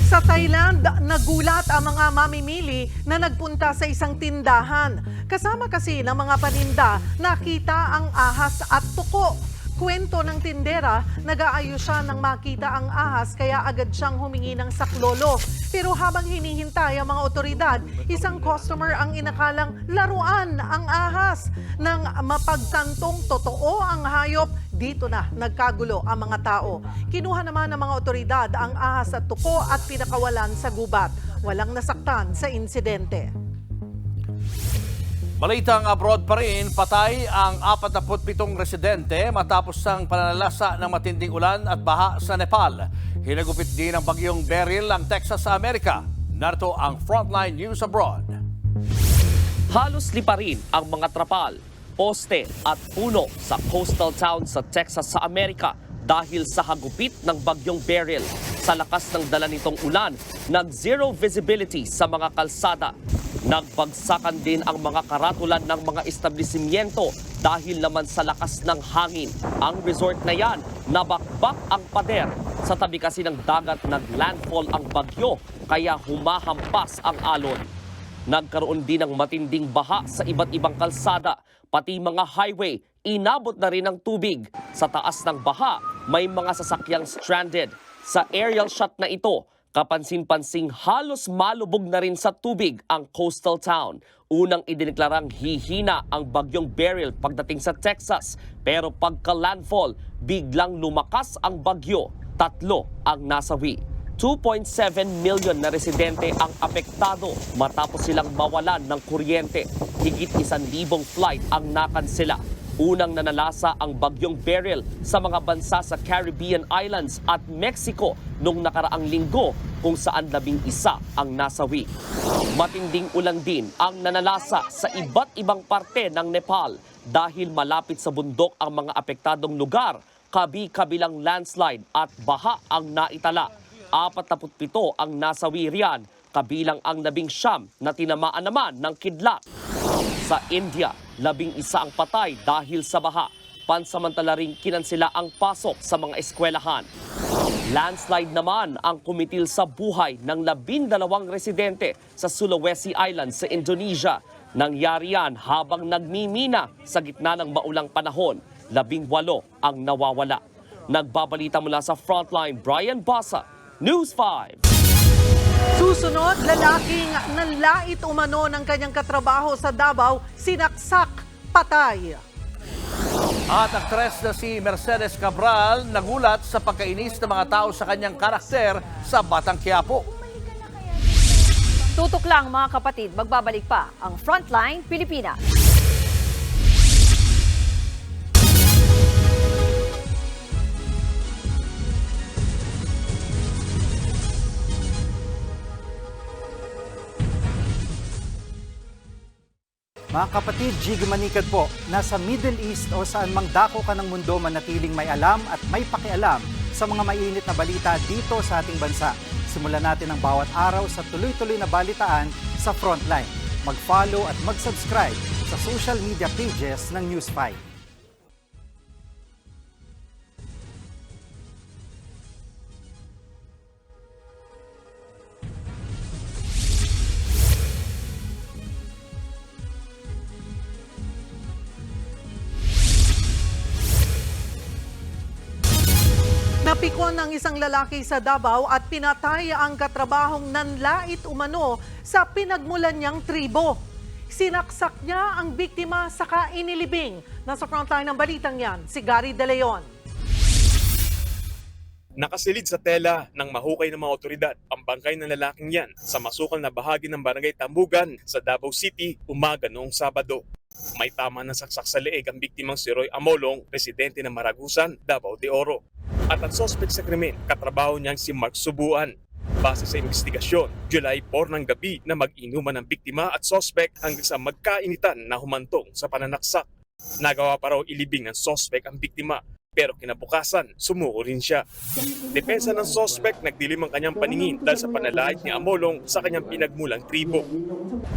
S1: Sa Thailand, nagulat ang mga mamimili na nagpunta sa isang tindahan. Kasama kasi ng mga paninda, nakita ang ahas at tuko. Kwento ng tindera, nag-aayos siya nang makita ang ahas kaya agad siyang humingi ng saklolo. Pero habang hinihintay ang mga otoridad, isang customer ang inakalang laruan ang ahas. Nang mapagtantong totoo ang hayop, dito na nagkagulo ang mga tao. Kinuha naman ng mga otoridad ang ahas at tuko at pinakawalan sa gubat. Walang nasaktan sa insidente.
S4: Balitang abroad pa rin, patay ang 47 residente matapos ang pananalasa ng matinding ulan at baha sa Nepal. Hinagupit din ng bagyong Beryl ang Texas sa Amerika. Narito ang Frontline News Abroad.
S26: Halos liparin ang mga trapal, poste at puno sa coastal town sa Texas sa Amerika dahil sa hagupit ng bagyong Beryl. Sa lakas ng dala nitong ulan, nag-zero visibility sa mga kalsada. Nagbagsakan din ang mga karatulan ng mga establishmento dahil naman sa lakas ng hangin. Ang resort na yan, nabakbak ang pader. Sa tabi kasi ng dagat naglandfall ang bagyo, kaya humahampas ang alon. Nagkaroon din ng matinding baha sa iba't ibang kalsada, pati mga highway, inabot na rin ng tubig. Sa taas ng baha, may mga sasakyang stranded. Sa aerial shot na ito, kapansin-pansing halos malubog na rin sa tubig ang coastal town. Unang idineklarang hihina ang bagyong Beryl pagdating sa Texas. Pero pagka-landfall, biglang lumakas ang bagyo. 3 ang nasawi. 2.7 million na residente ang apektado matapos silang mawalan ng kuryente. Higit 1,000 flight ang nakansela. Unang nanalasa ang bagyong Beryl sa mga bansa sa Caribbean Islands at Mexico noong nakaraang linggo kung saan 11 ang nasawi. Matinding ulan din ang nanalasa sa iba't ibang parte ng Nepal dahil malapit sa bundok ang mga apektadong lugar, kabi-kabilang landslide at baha ang naitala. 47 ang nasawi riyan, kabilang ang 19 na tinamaan naman ng kidlat. Sa India, 11 ang patay dahil sa baha. Pansamantala ring kinansela ang pasok sa mga eskwelahan. Landslide naman ang kumitil sa buhay ng 12 residente sa Sulawesi Islands sa Indonesia. Nangyari yan habang nagmimina sa gitna ng maulang panahon. 18 ang nawawala. Nagbabalita mula sa Frontline, Brian Basa, News 5.
S1: Susunod, lalaking nanlait umano ng kanyang katrabaho sa Davao, sinaksak, patay.
S4: At aktres na si Mercedes Cabral nagulat sa pagkainis ng mga tao sa kanyang karakter sa Batang Quiapo.
S3: Tutok lang mga kapatid, magbabalik pa ang Frontline Pilipinas.
S9: Mga kapatid, Jiggy Manikad po, nasa Middle East o saan mang dako ka ng mundo manatiling may alam at may pakialam sa mga mainit na balita dito sa ating bansa. Simulan natin ang bawat araw sa tuloy-tuloy na balitaan sa Frontline. Mag-follow at mag-subscribe sa social media pages ng News 5.
S1: Napikon ang isang lalaki sa Davao at pinatay ang katrabahong nanlait umano sa pinagmulan niyang tribo. Sinaksak niya ang biktima saka inilibing. Nasa frontline ng balitang yan, si Gary De Leon.
S12: Nakasilid sa tela ng mahukay ng mga otoridad ang bangkay ng lalaking yan sa masukal na bahagi ng barangay Tambugan sa Davao City umaga noong Sabado. May tama ng saksak sa leeg ang biktimang si Roy Amolong, residente ng Maragusan, Davao de Oro. At ang sospek sa krimen, katrabaho niyang si Mark Subuan. Base sa investigasyon, July 4 ng gabi na mag-inuman ng biktima at sospek hanggang sa magkainitan na humantong sa pananaksak. Nagawa pa raw ilibing ng sospek ang biktima, pero kinabukasan, sumuko rin siya. Depensa ng sospek, nagdilim ang kanyang paningin dahil sa panalait ni Amolong sa kanyang pinagmulang tribo.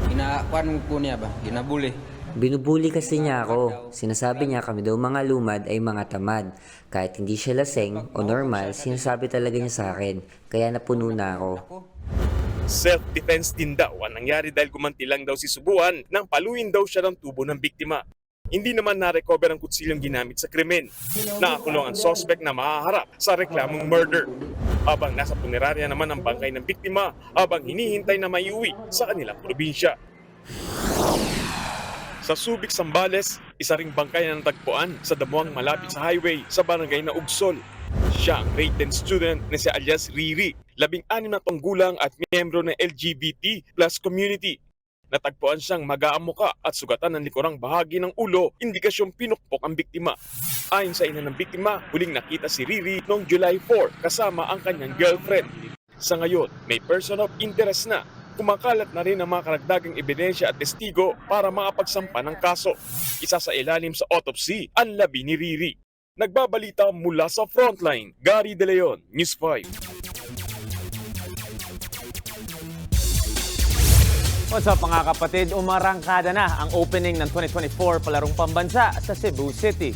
S13: Ginakuan po niya ba? Ginabuli.
S14: Binubuli kasi niya ako. Sinasabi niya kami daw mga lumad ay mga tamad. Kahit hindi siya laseng o normal, sinasabi talaga niya sa akin. Kaya napuno na ako.
S12: Self-defense din daw ang nangyari dahil gumanti lang daw si Subuan nang paluin daw siya ng tubo ng biktima. Hindi naman na-recover ang kutsilyong ginamit sa krimen. Nakakulong ang suspect na mahaharap sa reklamong murder. Habang nasa punerarya naman ang bangkay ng biktima habang hinihintay na maiuwi sa kanilang probinsya. Sa Subic, Zambales, isa ring bangkay na natagpuan sa damuang malapit sa highway sa barangay na Ugsol. Siya ang grade 10 student na si alias Riri, 16 na taong gulang at miyembro ng LGBT plus community. Natagpuan siyang mag-aamuka at sugatan ng likurang bahagi ng ulo, indikasyong pinukpok ang biktima. Ayon sa ina ng biktima, huling nakita si Riri noong July 4 kasama ang kanyang girlfriend. Sa ngayon, may person of interest na. Kumakalat na rin ang mga karagdagang ebidensya at testigo para makapagsampa ng kaso. Isa sa ilalim sa autopsy ang labi ni Riri. Nagbabalita mula sa Frontline, Gary De Leon, News 5.
S15: What's up mga kapatid? Umarangkada na ang opening ng 2024 Palarong Pambansa sa Cebu City.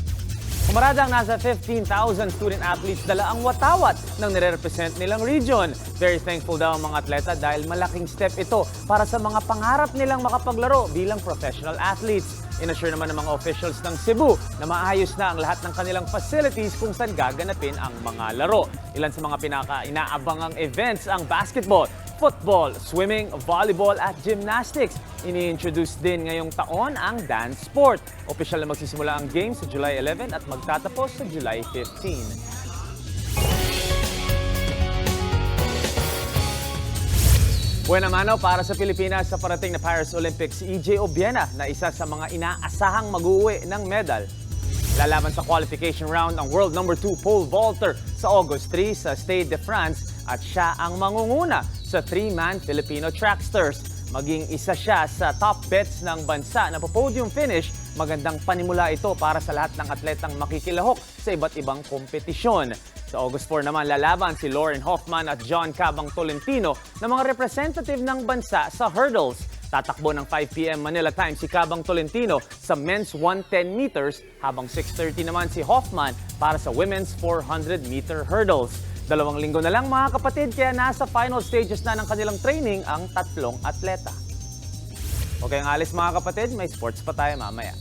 S15: Kumaradang nasa 15,000 student athletes dala ang watawat ng nire-represent nilang region. Very thankful daw ang mga atleta dahil malaking step ito para sa mga pangarap nilang makapaglaro bilang professional athletes. Inassure naman ng mga officials ng Cebu na maayos na ang lahat ng kanilang facilities kung saan gaganapin ang mga laro. Ilan sa mga pinaka-inaabangang events ang basketball, football, swimming, volleyball at gymnastics. Ini-introduce din ngayong taon ang dance sport. Opisyal na magsisimula ang games sa July 11 at magtatapos sa July 15. Buena mano para sa Pilipinas sa parating na Paris Olympics si EJ Obiena na isa sa mga inaasahang mag-uwi ng medal. Lalaban sa qualification round ang world number 2 pole vaulter sa August 3 sa Stade de France at siya ang mangunguna sa 3-man Filipino tracksters. Maging isa siya sa top bets ng bansa na po-podium finish, magandang panimula ito para sa lahat ng atletang makikilahok sa iba't ibang kompetisyon. Sa August 4 naman lalaban si Lauren Hoffman at John Cabang Tolentino na mga representative ng bansa sa hurdles. Tatakbo ng 5 p.m. Manila time si Cabang Tolentino sa men's 110 meters habang 6:30 naman si Hoffman para sa women's 400 meter hurdles. 2 linggo na lang mga kapatid kaya nasa final stages na ng kanilang training ang tatlong atleta. Okay ang alis mga kapatid, may sports pa tayo mamaya.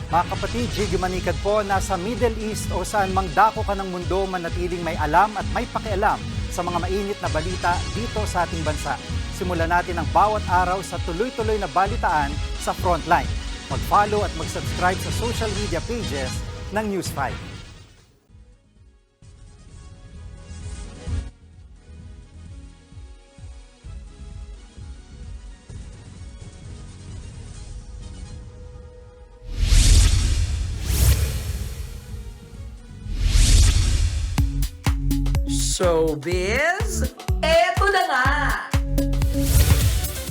S9: Mga kapatid, Jiggy Manikad po, nasa Middle East o saan mang dako ka ng mundo manatiling may alam at may pakialam sa mga mainit na balita dito sa ating bansa. Simulan natin ang bawat araw sa tuloy-tuloy na balitaan sa Frontline. Mag-follow at mag-subscribe sa social media pages ng News 5.
S7: Showbiz, eto na nga!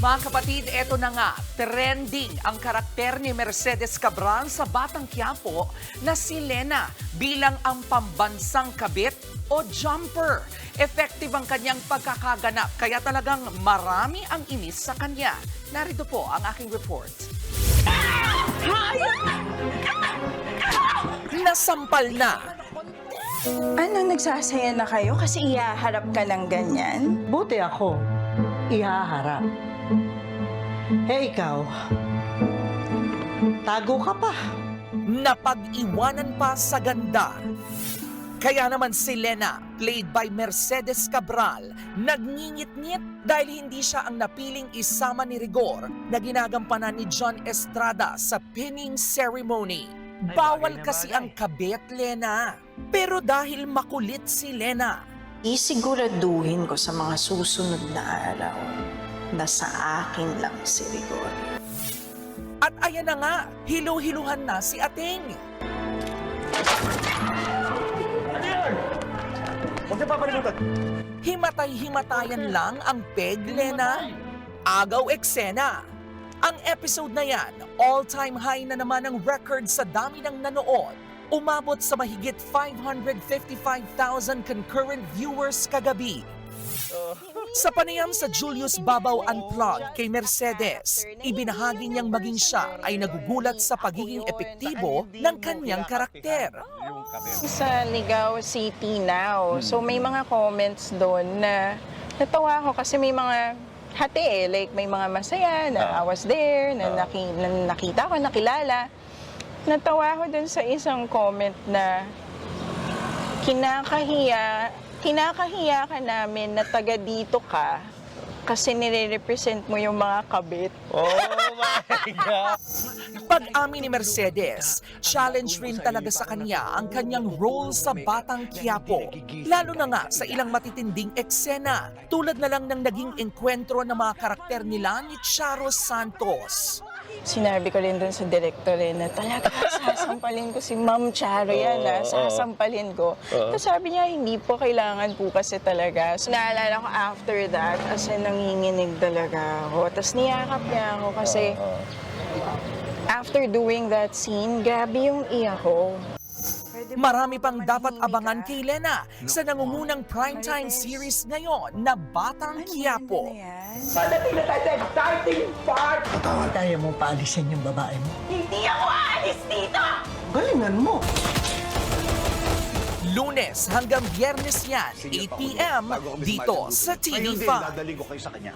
S10: Mga kapatid, eto na nga, trending ang karakter ni Mercedes Cabral sa Batang Quiapo na si Lena bilang ang pambansang kabit o jumper. Effective ang kanyang pagkakaganap, kaya talagang marami ang inis sa kanya. Narito po ang aking report. Nasampal na.
S17: Ano, nagsasaya na kayo kasi ihaharap ka ng ganyan?
S18: Buti ako, ihaharap. Eh ikaw, tago ka pa.
S10: Napag-iwanan pa sa ganda. Kaya naman si Lena, played by Mercedes Cabral, nagngingit-ngit dahil hindi siya ang napiling isama ni Rigor na ginagampanan ni John Estrada sa pinning ceremony. Bawal kasi ang kabit, Lena. Pero dahil makulit si Lena,
S17: Isiguraduhin ko sa mga susunod na araw na sa akin lang si Rigor.
S10: At ayan na nga, hilo-hiluhan na si Ating. Himatay-himatayan lang ang Peg Lena, agaw eksena. Ang episode na yan, all-time high na naman ang record sa dami ng nanood. Umabot sa mahigit 555,000 concurrent viewers kagabi. Sa panayam sa Julius Babaw Unplugged kay Mercedes, ibinahagi niyang maging siya ay nagugulat sa pagiging epektibo ng kanyang karakter.
S17: Sa Ligao City now, so may mga comments doon na natawa ako kasi may mga hati like may mga masaya na I was there, na nakita ko, nakilala. Natawa ako dun sa isang comment na kinakahiya ka namin na taga dito ka kasi nire-represent mo yung mga kabit.
S10: Oh my God! Pag-amin ni Mercedes, challenge rin talaga sa kanya ang kanyang role sa Batang Quiapo. Lalo na nga sa ilang matitinding eksena, tulad na lang ng naging enkwentro ng mga karakter nila ni Charo Santos.
S17: Sinabi ko rin dun sa director na talaga sasampalin ko si Ma'am Charo yan, sasampalin ko. Tapos sabi niya, hindi po, kailangan po kasi talaga. So naalala ko after that, as in nanginginig talaga ako. Tapos niyakap niya ako kasi after doing that scene, grabe yung iyak ko.
S10: Marami pang dapat abangan kay Lena sa nangungunang primetime series ngayon na Batang Quiapo.
S18: Padating na tayo sa exciting part! Kaya mo paalisin yung babae mo?
S17: Hindi ako aalis dito!
S18: Galingan mo!
S10: Lunes hanggang Biyernes yan, 8 p.m. dito sa TV5.
S11: Dadaling ko kayo sa kanya.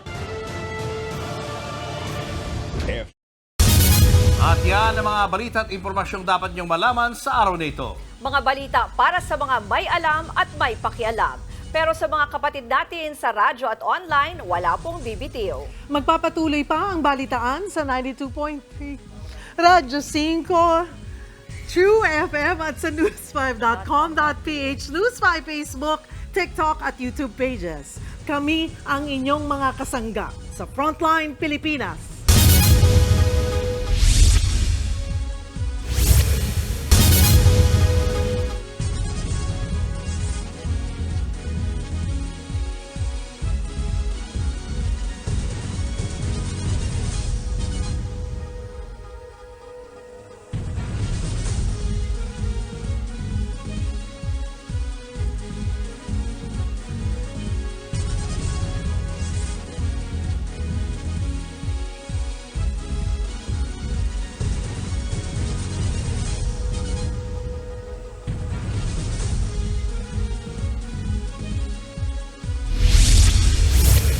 S4: At yan ang mga balita at impormasyong dapat niyong malaman sa araw na ito.
S3: Mga balita para sa mga may alam at may pakialam. Pero sa mga kapatid natin sa radyo at online, wala pong bibitiw.
S1: Magpapatuloy pa ang balitaan sa 92.3 Radyo 5, True FM at sa news5.com.ph, News5 Facebook, TikTok at YouTube pages. Kami ang inyong mga kasangga sa Frontline Pilipinas.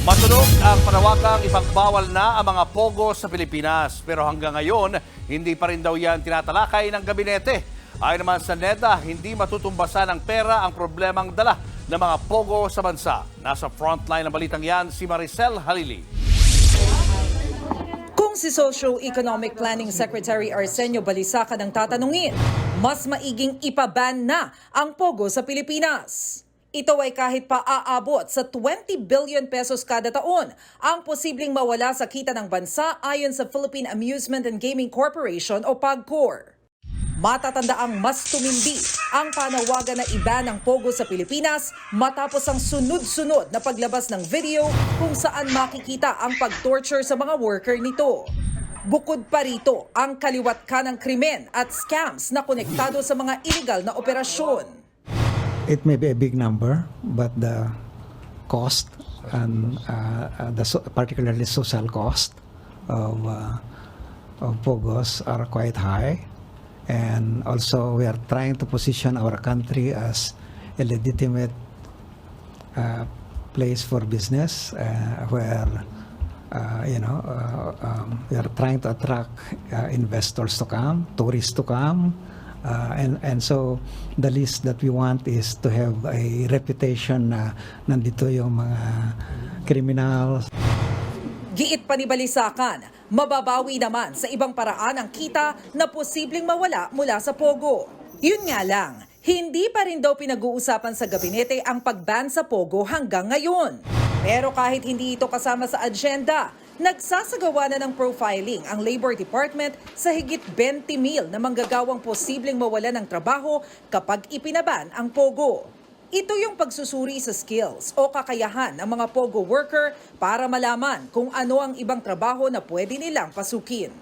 S4: Matunog ang panawagang ipagbawal na ang mga pogo sa Pilipinas. Pero hanggang ngayon, hindi pa rin daw yan tinatalakay ng gabinete. Ayon naman sa NEDA, hindi matutumbasan ng pera ang problemang dala ng mga pogo sa bansa. Nasa frontline ng balitang yan si Maricel Halili.
S2: Kung si Socio-Economic Planning Secretary Arsenio Balisacan ang tatanungin, mas maiging ipaban na ang pogo sa Pilipinas. Ito ay kahit pa aabot sa 20 billion pesos kada taon ang posibleng mawala sa kita ng bansa ayon sa Philippine Amusement and Gaming Corporation o PAGCOR. Matatandaang mas tumindi ang panawagan na iba ng pogo sa Pilipinas matapos ang sunod-sunod na paglabas ng video kung saan makikita ang pag-torture sa mga worker nito. Bukod pa rito ang kaliwat ka ng krimen at scams na konektado sa mga illegal na operasyon.
S5: It may be a big number, but the cost and particularly social cost of pogos are quite high. And also we are trying to position our country as a legitimate place for business where we are trying to attract investors to come, tourists to come. And so the least that we want is to have a reputation na nandito yung mga criminals.
S2: Giit pa ni Balisacan, mababawi naman sa ibang paraan ang kita na posibleng mawala mula sa pogo. Yun nga lang, Hindi pa rin daw pinag-uusapan sa gabinete ang pag-ban sa Pogo hanggang ngayon. Pero kahit hindi ito kasama sa agenda, nagsasagawa na ng profiling ang Labor Department sa higit 20,000 na manggagawang posibleng mawalan ng trabaho kapag ipinaban ang Pogo. Ito yung pagsusuri sa skills o kakayahan ng mga Pogo worker para malaman kung ano ang ibang trabaho na pwede nilang pasukin.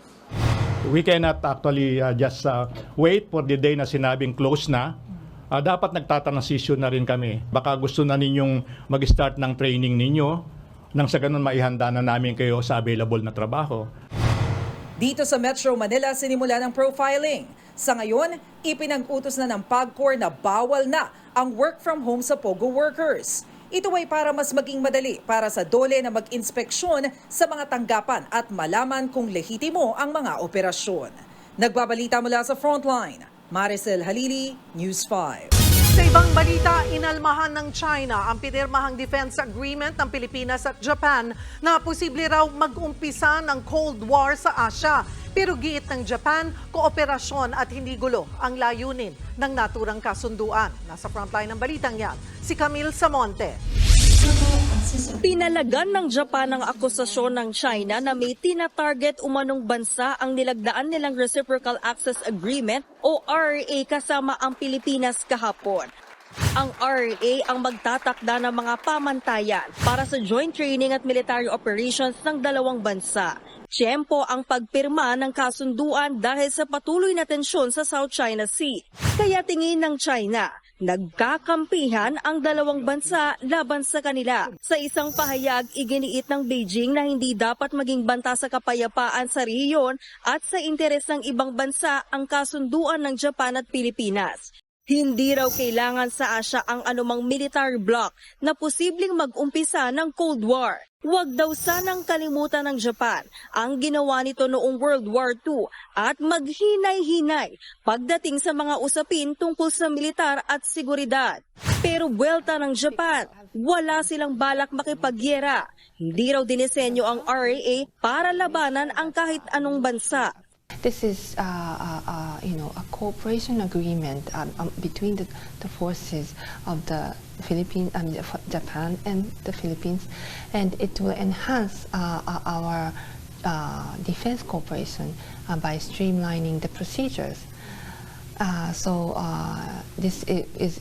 S8: We cannot actually just wait for the day na sinabing close na. Dapat nagtatransisyon na rin kami. Baka gusto na ninyong mag-start ng training ninyo nang sa ganun maihanda na namin kayo sa available na trabaho.
S2: Dito sa Metro Manila, sinimula ng profiling. Sa ngayon, ipinag-utos na ng PAGCOR na bawal na ang work from home sa Pogo workers. Ito ay para mas maging madali para sa DOLE na mag-inspeksyon sa mga tanggapan at malaman kung lehitimo ang mga operasyon. Nagbabalita mula sa Frontline, Maricel Halili, News 5.
S1: Sa ibang balita, inalmahan ng China ang pinirmahang defense agreement ng Pilipinas at Japan na posible raw mag-umpisa ng Cold War sa Asia. Pero giit ng Japan, kooperasyon at hindi gulo ang layunin ng naturang kasunduan. Nasa frontline ng balitang yan, si Camille Samonte.
S16: Pinalagan ng Japan ang akusasyon ng China na may tina-target umanong bansa ang nilagdaan nilang Reciprocal Access Agreement o RRA kasama ang Pilipinas kahapon. Ang RRA ang magtatakda ng mga pamantayan para sa joint training at military operations ng dalawang bansa. Tiyempo ang pagpirma ng kasunduan dahil sa patuloy na tensyon sa South China Sea. Kaya tingin ng China, nagkakampihan ang dalawang bansa laban sa kanila. Sa isang pahayag, iginiit ng Beijing na hindi dapat maging banta sa kapayapaan sa rehiyon at sa interes ng ibang bansa ang kasunduan ng Japan at Pilipinas. Hindi raw kailangan sa Asia ang anumang military bloc na posibleng mag-umpisa ng Cold War. Huwag daw sanang kalimutan ng Japan ang ginawa nito noong World War II at maghinay-hinay pagdating sa mga usapin tungkol sa militar at seguridad. Pero buwelta ng Japan, wala silang balak makipagyera. Hindi raw dinisenyo ang RRA para labanan ang kahit anong bansa.
S19: This is, a cooperation agreement between the forces of the Philippines, Japan and the Philippines, and it will enhance our defense cooperation by streamlining the procedures. This is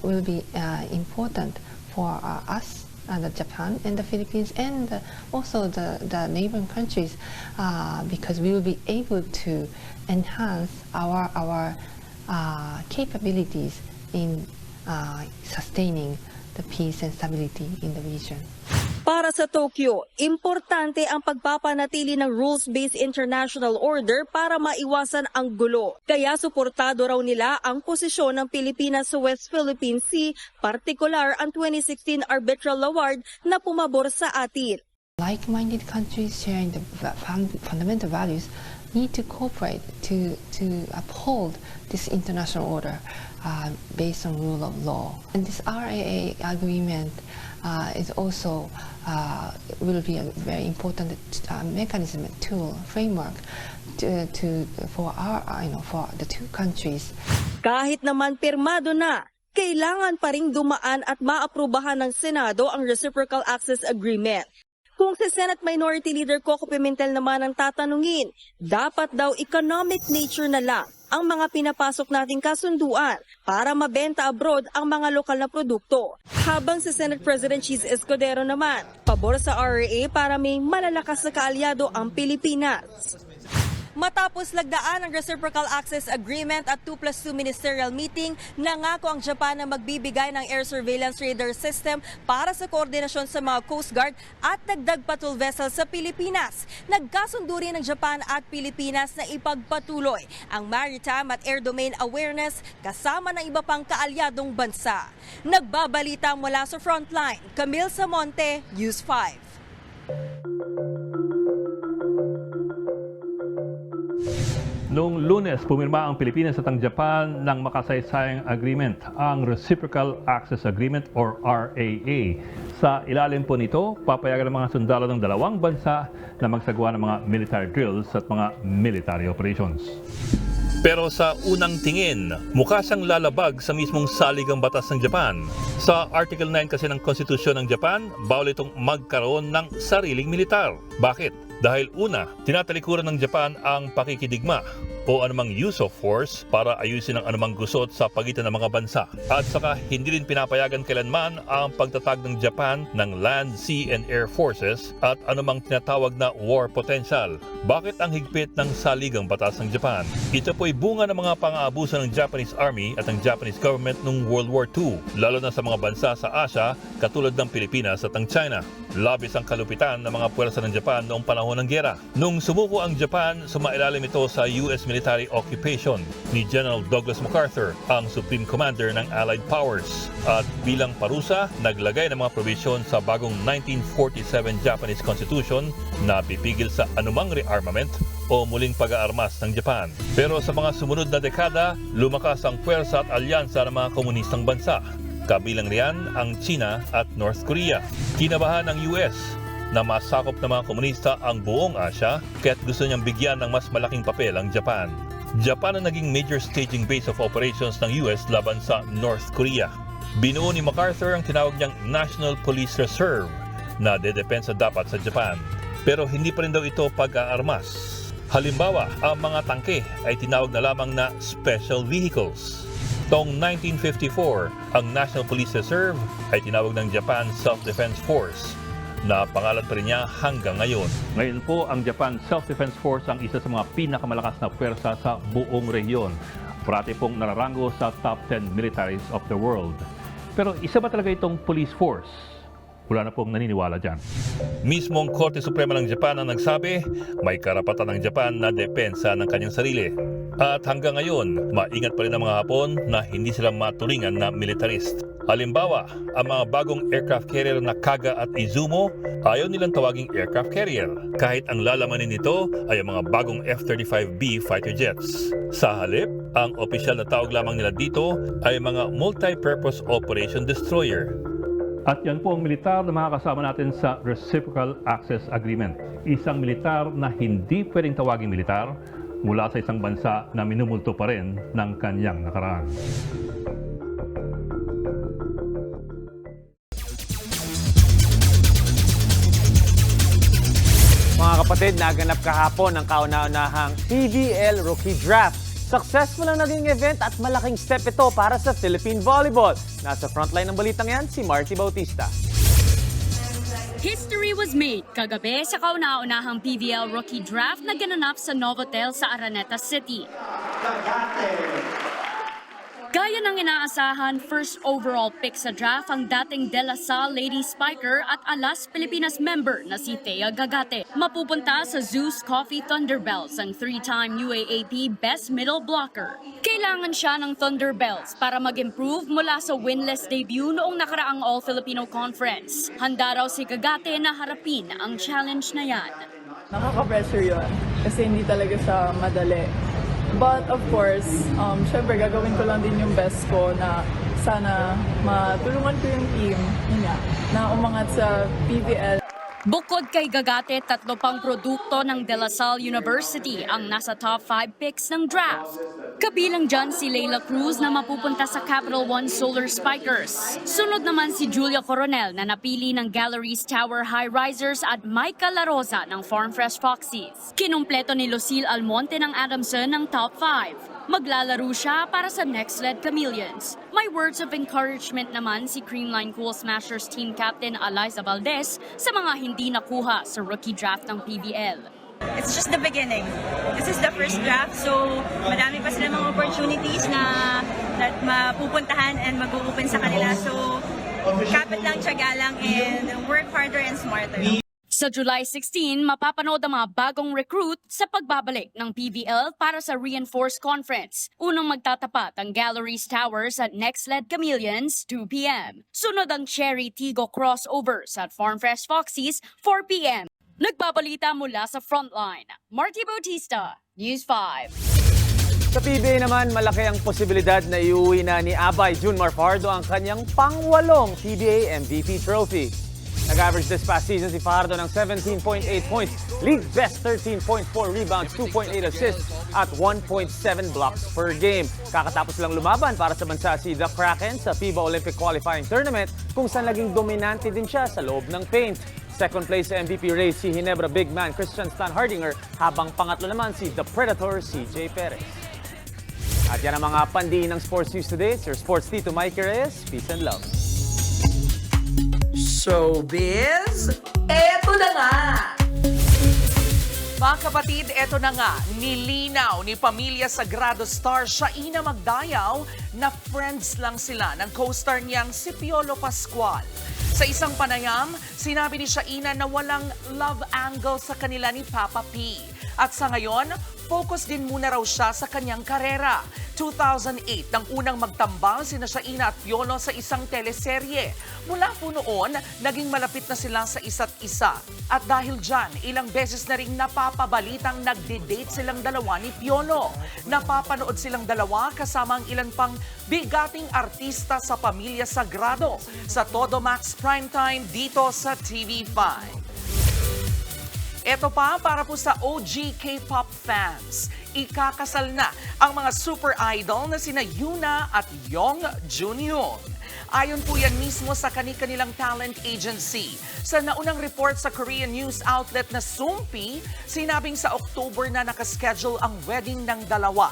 S19: will be important for us. The Japan and the Philippines and also the neighboring countries because we will be able to enhance our capabilities in sustaining the peace and stability in the region.
S16: Para sa Tokyo, importante ang pagpapanatili ng rules-based international order para maiwasan ang gulo. Kaya suportado raw nila ang posisyon ng Pilipinas sa West Philippine Sea, partikular ang 2016 Arbitral Award na pumabor sa atin.
S19: Like-minded countries sharing the fundamental values need to cooperate to uphold this international order based on rule of law. And this RAA agreement is also will be a very important mechanism, tool, framework for the two countries.
S16: Kahit naman pirmado na, kailangan pa ring dumaan at maaprubahan ng Senado ang Reciprocal Access Agreement. Kung si Senate Minority Leader Coco Pimentel naman ang tatanungin, dapat daw economic nature na lang ang mga pinapasok nating kasunduan para mabenta abroad ang mga lokal na produkto. Habang si Senate President Cheese Escudero naman, pabor sa RRA para may malalakas na kaalyado ang Pilipinas. Matapos lagdaan ang Reciprocal Access Agreement at 2+2 ministerial meeting, nangako ang Japan na magbibigay ng air surveillance radar system para sa koordinasyon sa mga Coast Guard at dagdag patrol vessel sa Pilipinas. Nagkasundo rin ng Japan at Pilipinas na ipagpatuloy ang maritime at air domain awareness kasama ng iba pang kaalyadong bansa. Nagbabalita mula sa Frontline, Camille Samonte, News 5.
S20: Noong Lunes, pumirma ang Pilipinas at ang Japan ng makasaysayang agreement, ang Reciprocal Access Agreement or RAA. Sa ilalim po nito, papayagan ng mga sundalo ng dalawang bansa na magsagawa ng mga military drills at mga military operations. Pero sa unang tingin, mukha siyang lalabag sa mismong saligang batas ng Japan. Sa Article 9 kasi ng Konstitusyon ng Japan, bawal itong magkaroon ng sariling militar. Bakit? Dahil una, tinatalikuran ng Japan ang pakikidigma o anumang use of force para ayusin ang anumang gusot sa pagitan ng mga bansa. At saka hindi rin pinapayagan kailanman ang pagtatag ng Japan ng land, sea, and air forces at anumang tinatawag na war potential. Bakit ang higpit ng saligang batas ng Japan? Ito po'y bunga ng mga pang-aabuso ng Japanese Army at ng Japanese government noong World War II, lalo na sa mga bansa sa Asia katulad ng Pilipinas at ng China. Labis ang kalupitan ng mga puwersa ng Japan noong panahon ng giyera. Nung sumuko ang Japan, sumailalim ito sa US military occupation ni General Douglas MacArthur, ang Supreme Commander ng Allied Powers. At bilang parusa, naglagay ng mga provision sa bagong 1947 Japanese Constitution na pipigil sa anumang rearmament o muling pag-aarmas ng Japan. Pero sa mga sumunod na dekada, lumakas ang puwersa at alyansa ng mga komunistang bansa. Kabilang riyan ang China at North Korea. Kinabahan ng US na masakop ng mga komunista ang buong Asia kaya't gusto niyang bigyan ng mas malaking papel ang Japan. Japan ang naging major staging base of operations ng US laban sa North Korea. Binuo ni MacArthur ang tinawag niyang National Police Reserve na dedepensa dapat sa Japan. Pero hindi pa rin daw ito pag-aarmas. Halimbawa, ang mga tangke ay tinawag na lamang na special vehicles. Taong 1954, ang National Police Reserve ay tinawag ng Japan Self-Defense Force na pangalan pa rin niya hanggang ngayon. Ngayon po, ang Japan Self-Defense Force ang isa sa mga pinakamalakas na puwersa sa buong rehiyon. Parati pong nararango sa top 10 militaries of the world. Pero isa ba talaga itong police force? Wala na pong naniniwala dyan.
S8: Mismong Korte Suprema ng Japan ang nagsabi, may karapatan ng Japan na depensa ng kanyang sarili. At hanggang ngayon, maingat pa rin ang mga Hapon na hindi sila maturingan na militarist. Halimbawa, ang mga bagong aircraft carrier na Kaga at Izumo, ayaw nilang tawaging aircraft carrier, kahit ang lalamanin nito ay ang mga bagong F-35B fighter jets. Sa halip, ang opisyal na tawag lamang nila dito ay mga multi-purpose operation destroyer.
S20: At yan po ang militar na makakasama natin sa Reciprocal Access Agreement. Isang militar na hindi pwedeng tawaging militar mula sa isang bansa na minumulto pa rin ng kanyang nakaraan.
S15: Mga kapatid, naganap kahapon ang kauna-unahang PVL Rookie Draft. Successful ang naging event at malaking step ito para sa Philippine Volleyball. Nasa frontline ng balitang yan, si Marty Bautista.
S6: History was made kagabi sa kauna-unahang PVL Rookie Draft na gananap sa Novotel sa Araneta City. Gaya ng inaasahan, first overall pick sa draft ang dating De La Salle Lady Spiker at Alas Pilipinas member na si Thea Gagate. Mapupunta sa Zeus Coffee Thunderbells ang 3-time UAAP Best Middle Blocker. Kailangan siya ng Thunderbells para mag-improve mula sa winless debut noong nakaraang All-Filipino Conference. Handa raw si Gagate na harapin ang challenge na yan.
S21: Nakaka-pressure yun kasi hindi talaga siya madali. But of course, syempre gagawin ko lang din yung best ko na sana matulungan ko yung team na umangat sa PVL.
S6: Bukod kay Gagate, 3 pang produkto ng De La Salle University ang nasa top 5 picks ng draft. Kabilang dyan si Leila Cruz na mapupunta sa Capital One Solar Spikers. Sunod naman si Julia Coronel na napili ng Galleries Tower High Risers at Micah La Rosa ng Farm Fresh Foxies. Kinumpleto ni Lucille Almonte ng Adamson ng top 5. Maglalaro siya para sa Next Led Chameleons. May words of encouragement naman si Creamline Cool Smashers team captain Eliza Valdez sa mga hindi nakuha sa rookie draft ng PVL.
S22: It's just the beginning. This is the first draft, so marami pa sila mga opportunities na mapupuntahan and mag-open sa kanila. So, kapit lang, tiyaga lang, and work harder and smarter.
S6: Sa July 16, mapapanood ang mga bagong recruit sa pagbabalik ng PVL para sa Reinforced Conference. Unang magtatapat ang Galleries Towers at Next Led Chameleons, 2 p.m. Sunod ang Cherry Tigo Crossovers at Farm Fresh Foxies, 4 p.m. Nagbabalita mula sa Frontline, Marty Bautista, News 5.
S15: Sa PBA naman, malaki ang posibilidad na iuwi na ni Abay Junmar Pardo ang kanyang pang-8 PBA MVP trophy. Nag-average this past season si Fajardo ng 17.8 points, league best 13.4 rebounds, 2.8 assists at 1.7 blocks per game. Kakatapos lang lumaban para sa bansa si The Kraken sa FIBA Olympic Qualifying Tournament kung saan naging dominante din siya sa loob ng paint. Second place sa MVP race si Ginebra big man Christian Stan Hardinger habang pangatlo naman si The Predator CJ Perez. At yan ang mga pandiin ng sports news today. It's your sports Tito Mike Reyes. Peace and love.
S7: Showbiz, eto na nga!
S10: Mga kapatid, eto na nga, nilinaw ni Pamilya Sagrado star Shaina Magdayaw na friends lang sila ng co-star niyang si Piolo Pascual. Sa isang panayam, sinabi ni Shaina na walang love angle sa kanila ni Papa P. At sa ngayon, focus din muna raw siya sa kanyang karera. 2008 nang unang magtambal sina Shaina at Piolo sa isang teleserye. Mula po noon, naging malapit na sila sa isa't isa. At dahil dyan, ilang beses na ring napapabalitang nagde-date silang dalawa ni Piolo. Napapanood silang dalawa kasama ang ilan pang bigating artista sa Pamilya Sagrado sa Todo Max Primetime dito sa TV5. Ito pa para po sa OG K-pop fans. Ikakasal na ang mga super idol na sina Yuna at Young Junyoon. Ayon po yan mismo sa kanilang talent agency. Sa naunang report sa Korean news outlet na Soompi, sinabing sa October na nakaschedule ang wedding ng dalawa.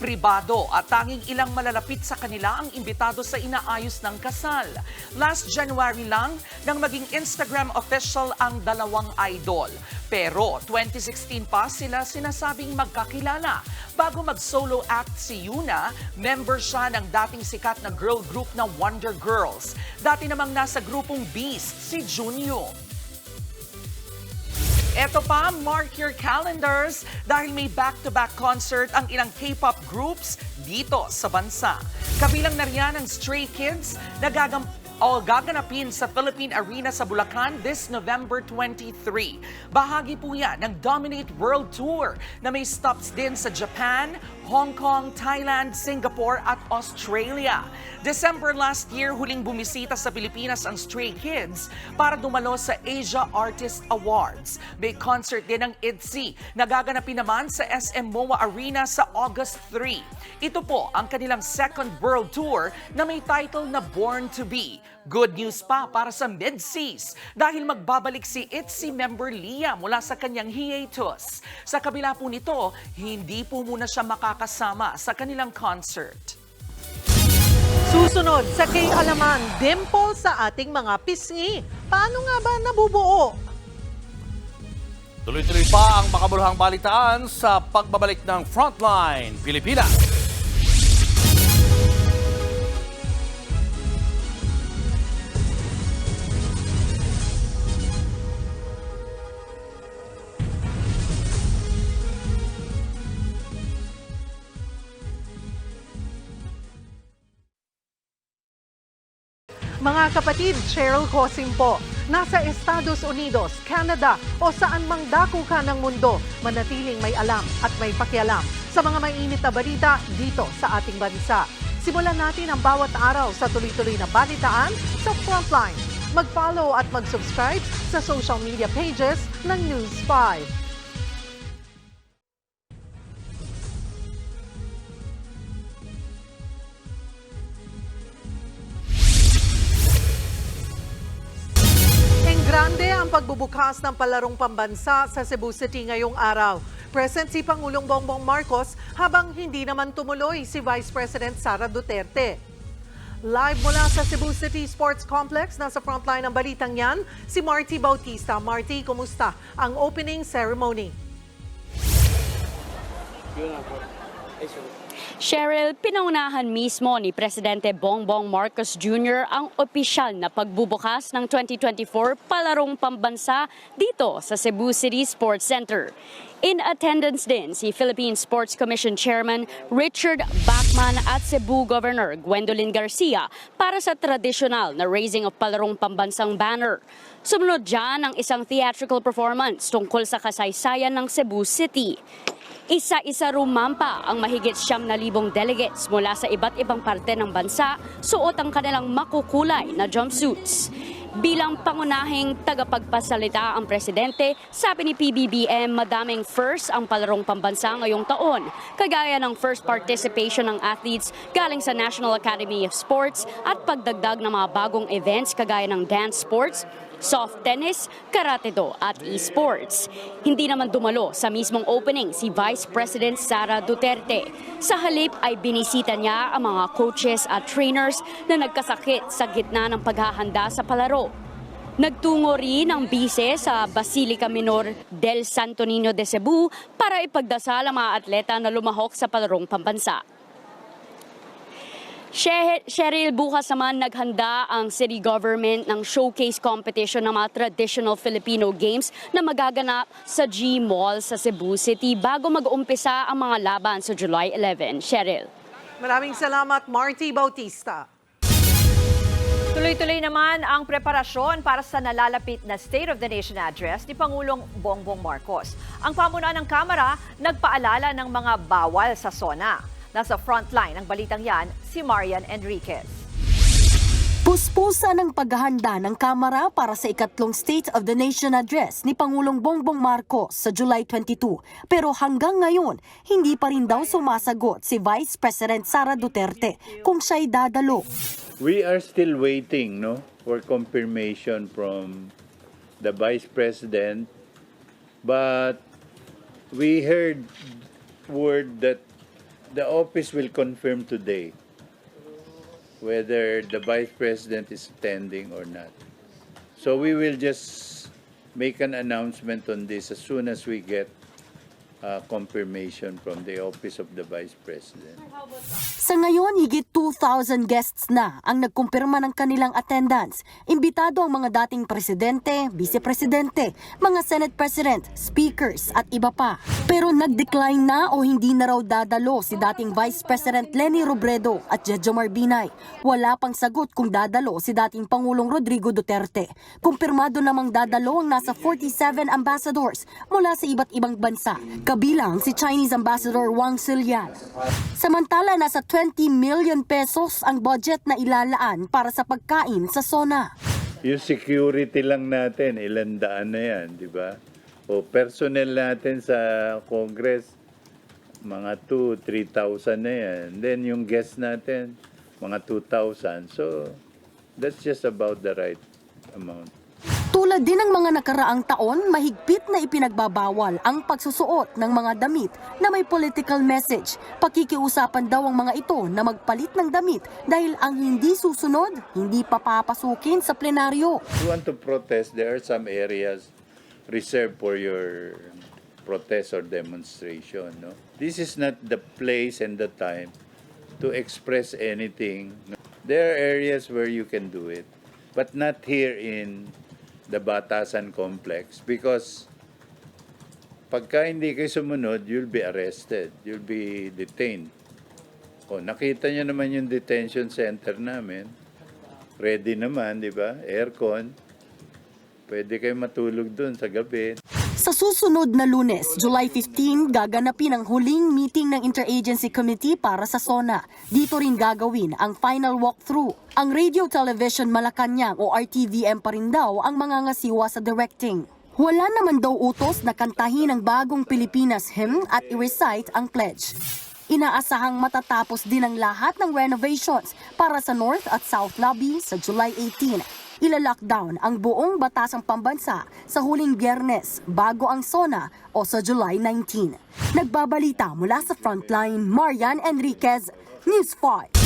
S10: Pribado at tanging ilang malalapit sa kanila ang imbitado sa inaayos ng kasal. Last January lang nang maging Instagram official ang dalawang idol. Pero 2016 pa sila sinasabing magkakilala. Bago mag-solo act si Yuna, member siya ng dating sikat na girl group na Wonder Girls. Dati namang nasa grupong Beast si Junyoon. Eto pa, mark your calendars dahil may back-to-back concert ang ilang K-pop groups dito sa bansa. Kabilang na riyan ang Stray Kids na gaganapin sa Philippine Arena sa Bulacan this November 23. Bahagi po yan ng Dominate World Tour na may stops din sa Japan, Hong Kong, Thailand, Singapore at Australia. December last year, huling bumisita sa Pilipinas ang Stray Kids para dumalo sa Asia Artist Awards. May concert din ng ITZY na gaganapin naman sa SM MOA Arena sa August 3. Ito po ang kanilang second world tour na may title na Born to Be. Good news pa para sa Mid-Seas dahil magbabalik si ITZY member Lia mula sa kanyang hiatus. Sa kabila po nito, hindi po muna siya makakasama sa kanilang concert.
S1: Susunod sa K-Alaman, dimple sa ating mga pisngi. Paano nga ba nabubuo?
S4: Tuloy-tuloy pa ang makabuluhang balitaan sa pagbabalik ng Frontline Pilipinas.
S1: Mga kapatid, Cheryl Cosim po. Nasa Estados Unidos, Canada o saan mang dako ka ng mundo, manatiling may alam at may pakialam sa mga mainit na balita dito sa ating bansa. Simulan natin ang bawat araw sa tuloy-tuloy na balitaan sa Frontline. Mag-follow at mag-subscribe sa social media pages ng News 5. Grande ang pagbubukas ng palarong pambansa sa Cebu City ngayong araw. Present si Pangulong Bongbong Marcos habang hindi naman tumuloy si Vice President Sara Duterte. Live mula sa Cebu City Sports Complex, nasa frontline ng balitang yan, si Marty Bautista. Marty, kumusta ang opening ceremony?
S6: Cheryl, pinaunahan mismo ni Presidente Bongbong Marcos Jr. ang opisyal na pagbubukas ng 2024 Palarong Pambansa dito sa Cebu City Sports Center. In attendance din si Philippine Sports Commission Chairman Richard Bachman at Cebu Governor Gwendolyn Garcia para sa tradisyonal na raising of Palarong Pambansang banner. Sumunod dyan ang isang theatrical performance tungkol sa kasaysayan ng Cebu City. Isa-isa rumampa ang mahigit 9,000 delegates mula sa iba't ibang parte ng bansa, suot ang kanilang makukulay na jumpsuits. Bilang pangunahing tagapagpasalita ang presidente, sabi ni PBBM madaming first ang palarong pambansa ngayong taon, kagaya ng first participation ng athletes galing sa National Academy of Sports at pagdagdag ng mga bagong events kagaya ng dance sports, soft tennis, karate-do at esports. Hindi naman dumalo sa mismong opening si Vice President Sara Duterte. Sa halip ay binisita niya ang mga coaches at trainers na nagkasakit sa gitna ng paghahanda sa palaro. Nagtungo rin ang bise sa Basilica Minor del Santo Niño de Cebu para ipagdasal ang mga atleta na lumahok sa palarong pambansa. Cheryl, bukas naman naghanda ang city government ng showcase competition ng mga traditional Filipino games na magaganap sa G Mall sa Cebu City bago mag-umpisa ang mga laban sa July 11. Cheryl.
S1: Maraming salamat, Marty Bautista.
S3: Tuloy-tuloy naman ang preparasyon para sa nalalapit na State of the Nation address ni Pangulong Bongbong Marcos. Ang pamunuan ng Kamara nagpaalala ng mga bawal sa SONA. Nasa frontline ng balitang yan, si Marian Enriquez.
S13: Puspusan ang paghahanda ng Kamara para sa ikatlong State of the Nation address ni Pangulong Bongbong Marcos sa July 22. Pero hanggang ngayon, hindi pa rin daw sumasagot si Vice President Sara Duterte kung siya'y dadalo.
S14: We are still waiting for confirmation from the Vice President, but we heard word that the office will confirm today whether the Vice President is attending or not. So we will just make an announcement on this as soon as we get confirmation from the office of the Vice President.
S13: Sa ngayon, higit 2,000 guests na ang nagkumpirma ng kanilang attendance. Imbitado ang mga dating presidente, vice-presidente, mga Senate President, speakers at iba pa. Pero nag-decline na o hindi na raw dadalo si dating Vice President Leni Robredo at Jejomar Binay. Wala pang sagot kung dadalo si dating Pangulong Rodrigo Duterte. Kumpirmado namang dadalo ang nasa 47 ambassadors mula sa iba't ibang bansa, kabilang si Chinese Ambassador Wang Xilian. Samantala, nasa 20 million pesos ang budget na ilalaan para sa pagkain sa SONA.
S14: Yung security lang natin, ilang daan na yan, di ba? O personnel natin sa Congress, mga 2,000-3,000 na yan. Then yung guests natin, mga 2,000. So, that's just about the right amount.
S13: Tulad din ng mga nakaraang taon, mahigpit na ipinagbabawal ang pagsusuot ng mga damit na may political message. Pakikiusapan daw ang mga ito na magpalit ng damit dahil ang hindi susunod, hindi papapasukin sa plenaryo.
S14: If you want to protest, there are some areas reserved for your protest or demonstration. No? This is not the place and the time to express anything. There are areas where you can do it, but not here in the Batasan Complex, because pagka hindi kayo sumunod, you'll be arrested, you'll be detained. O, nakita nyo naman yung detention center namin. Ready naman, di ba? Aircon. Pwede kayo matulog dun sa gabi.
S13: Sa susunod na Lunes, July 15, gaganapin ang huling meeting ng Interagency Committee para sa SONA. Dito rin gagawin ang final walkthrough. Ang Radio Television Malacanang o RTVM pa rin daw ang mga ngasiwa sa directing. Wala naman daw utos na kantahin ang bagong Pilipinas hymn at i-recite ang pledge. Inaasahang matatapos din ang lahat ng renovations para sa North at South Lobby sa July 18. Ila-lockdown ang buong batasang pambansa sa huling Biyernes bago ang SONA o sa July 19. Nagbabalita mula sa Frontline, Marian Enriquez, News 5.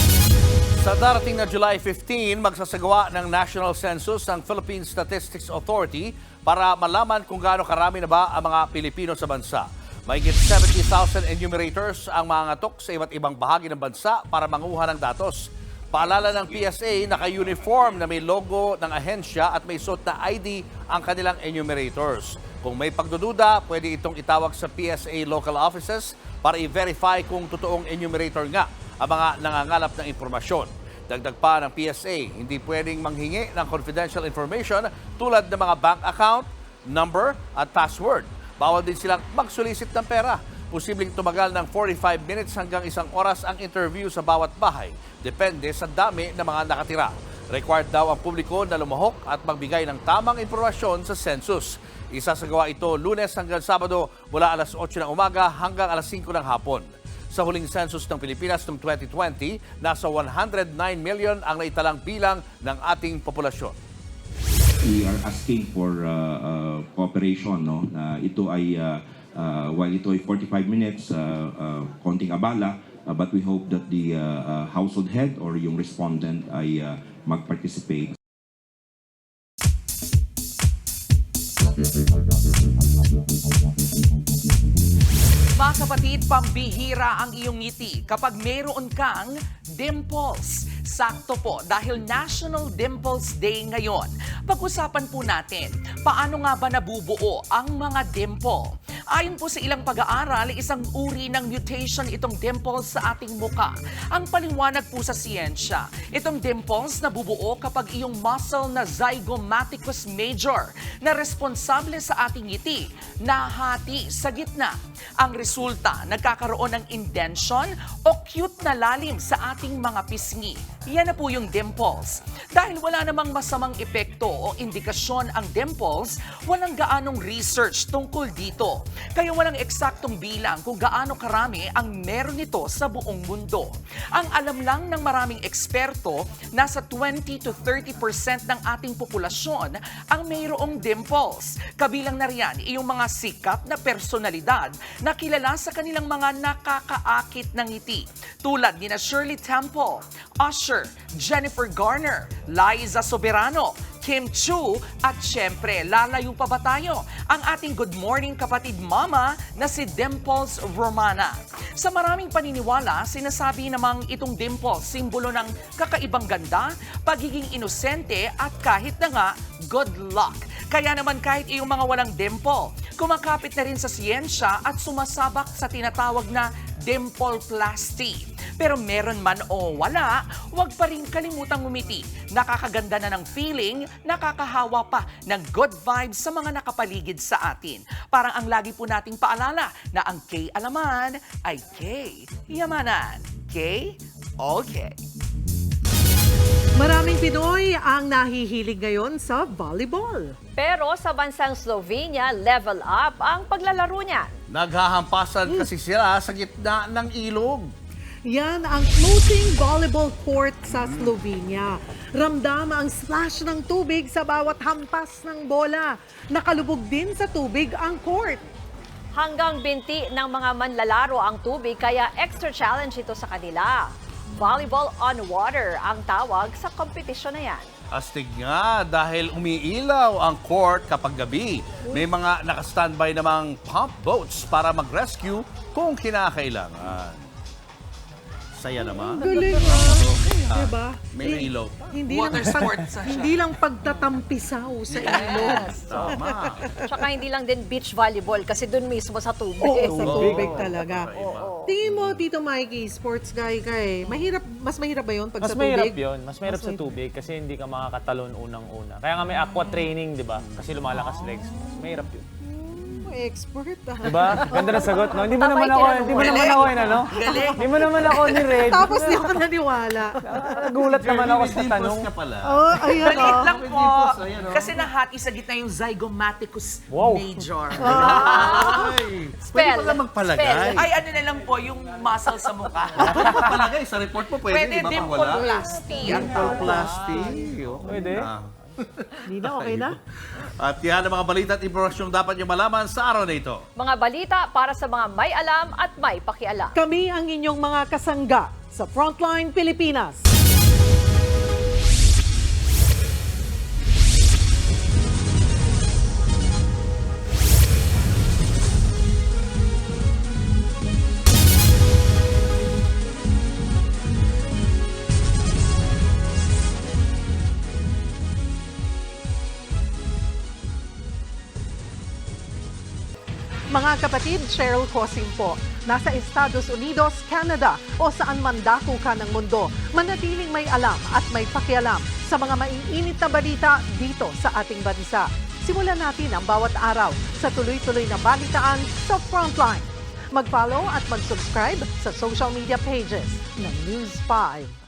S4: Sa darating na July 15, magsasagawa ng National Census ng Philippine Statistics Authority para malaman kung gaano karami na ba ang mga Pilipino sa bansa. Mahigit 70,000 enumerators ang mangatok sa iba't ibang bahagi ng bansa para manguha ng datos. Paalala ng PSA, naka-uniform na may logo ng ahensya at may suot na ID ang kanilang enumerators. Kung may pagdududa, pwede itong itawag sa PSA local offices para i-verify kung totoong enumerator nga ang mga nangangalap ng impormasyon. Dagdag pa ng PSA, hindi pwedeng manghingi ng confidential information tulad ng mga bank account, number at password. Bawal din silang magsolicit ng pera. Posibleng tumagal ng 45 minutes hanggang 1 oras ang interview sa bawat bahay. Depende sa dami ng mga nakatira. Required daw ang publiko na lumahok at magbigay ng tamang impormasyon sa census. Isasagawa ito Lunes hanggang Sabado mula alas 8 ng umaga hanggang alas 5 ng hapon. Sa huling census ng Pilipinas noong 2020, nasa 109 million ang naitalang bilang ng ating populasyon.
S9: We are asking for cooperation, no? Ito ay while ito ay 45 minutes, konting abala, but we hope that the household head or yung respondent ay mag-participate.
S10: Mga kapatid, pambihira ang iyong ngiti kapag meron kang dimples. Sakto po dahil National Dimples Day ngayon. Pag-usapan po natin, paano nga ba nabubuo ang mga dimple? Ayon po sa ilang pag-aaral, isang uri ng mutation itong dimples sa ating muka. Ang paliwanag po sa siyensya, itong dimples nabubuo kapag iyong muscle na zygomaticus major na responsable sa ating ngiti, nahati sa gitna. Ang resulta, nagkakaroon ng indention o cute na lalim sa ating mga pisngi. Yan na po yung dimples. Dahil wala namang masamang epekto o indikasyon ang dimples, walang gaanong research tungkol dito. Kaya walang eksaktong bilang kung gaano karami ang meron nito sa buong mundo. Ang alam lang ng maraming eksperto, nasa 20 to 30% ng ating populasyon ang mayroong dimples. Kabilang na riyan iyong mga sikat na personalidad na kilala sa kanilang mga nakakaakit ng ngiti. Tulad ni Shirley Temple, Usher, Jennifer Garner, Liza Soberano, Kim Chu, at syempre, lalayo pa ba tayo? Ang ating good morning kapatid mama na si Dimples Romana. Sa maraming paniniwala, sinasabi namang itong dimples, simbolo ng kakaibang ganda, pagiging inosente at kahit na nga, good luck. Kaya naman kahit iyong mga walang dimple, kumakapit na rin sa siyensya at sumasabak sa tinatawag na dimpleplasty. Pero meron man o wala, huwag pa rin kalimutang umiti. Nakakaganda na ng feeling, nakakahawa pa ng good vibes sa mga nakapaligid sa atin. Parang ang lagi po nating paalala na ang K-alaman ay K-yamanan. K-okay.
S1: Maraming Pinoy ang nahihilig ngayon sa volleyball.
S3: Pero sa bansang Slovenia, level up ang paglalaro niya.
S4: Naghahampasan kasi sila sa gitna ng ilog.
S1: Yan ang floating volleyball court sa Slovenia. Ramdam ang splash ng tubig sa bawat hampas ng bola. Nakalubog din sa tubig ang court.
S3: Hanggang binti ng mga manlalaro ang tubig kaya extra challenge ito sa kanila. Volleyball on water ang tawag sa kompetisyon na yan.
S4: Astig nga dahil umiilaw ang court kapag gabi. May mga naka-standby namang pump boats para mag-rescue kung kinakailangan. Saya naman.
S1: Galing diba?
S4: May ilaw.
S1: Hindi lang pagtatampisaw sa ilog.
S4: Tama.
S3: Tsaka hindi lang din beach volleyball kasi dun mismo sa tubig.
S1: Oo, sa tubig talaga. Tingin mo, Tito Mikey, sports guy ka eh. Mas mahirap ba yun pag sa tubig?
S15: Mas mahirap yun. Mas mahirap sa tubig kasi hindi ka makakatalon unang-una. Kaya nga may aqua training, di ba? Kasi lumalakas legs mo. Mas mahirap yun.
S1: Expert ah.
S15: Diba? Ganda na sagot, no? Hindi mo naman ako Hindi mo naman ako ni-ready.
S1: Tapos di ako naniwala.
S15: Nagulat naman ako sa tanong.
S1: Oh, ayan
S10: Maliit
S1: oh.
S10: lang po. Kasi nahati sa gitna yung zygomaticus major.
S4: Pwede pa lang magpalagay.
S10: Ay, ano na lang po, yung muscle sa mukha.
S4: Magpalagay sa report mo pwede,
S10: Pwede
S4: di ba? Pag wala?
S10: dimpleplasty.
S4: Dimpleplasty.
S15: Pwede.
S1: Hindi na, okay na.
S4: At yan ang mga balita at impormasyon dapat nyo malaman sa araw na ito.
S3: Mga balita para sa mga may alam at may pakialam.
S1: Kami ang inyong mga kasangga sa Frontline Pilipinas. Mga kapatid, Cheryl Cosim po. Nasa Estados Unidos, Canada o saan man dako ka ng mundo, manatiling may alam at may pakialam sa mga maiinit na balita dito sa ating bansa. Simulan natin ang bawat araw sa tuloy-tuloy na balitaan sa Frontline. Mag-follow at mag-subscribe sa social media pages ng News 5.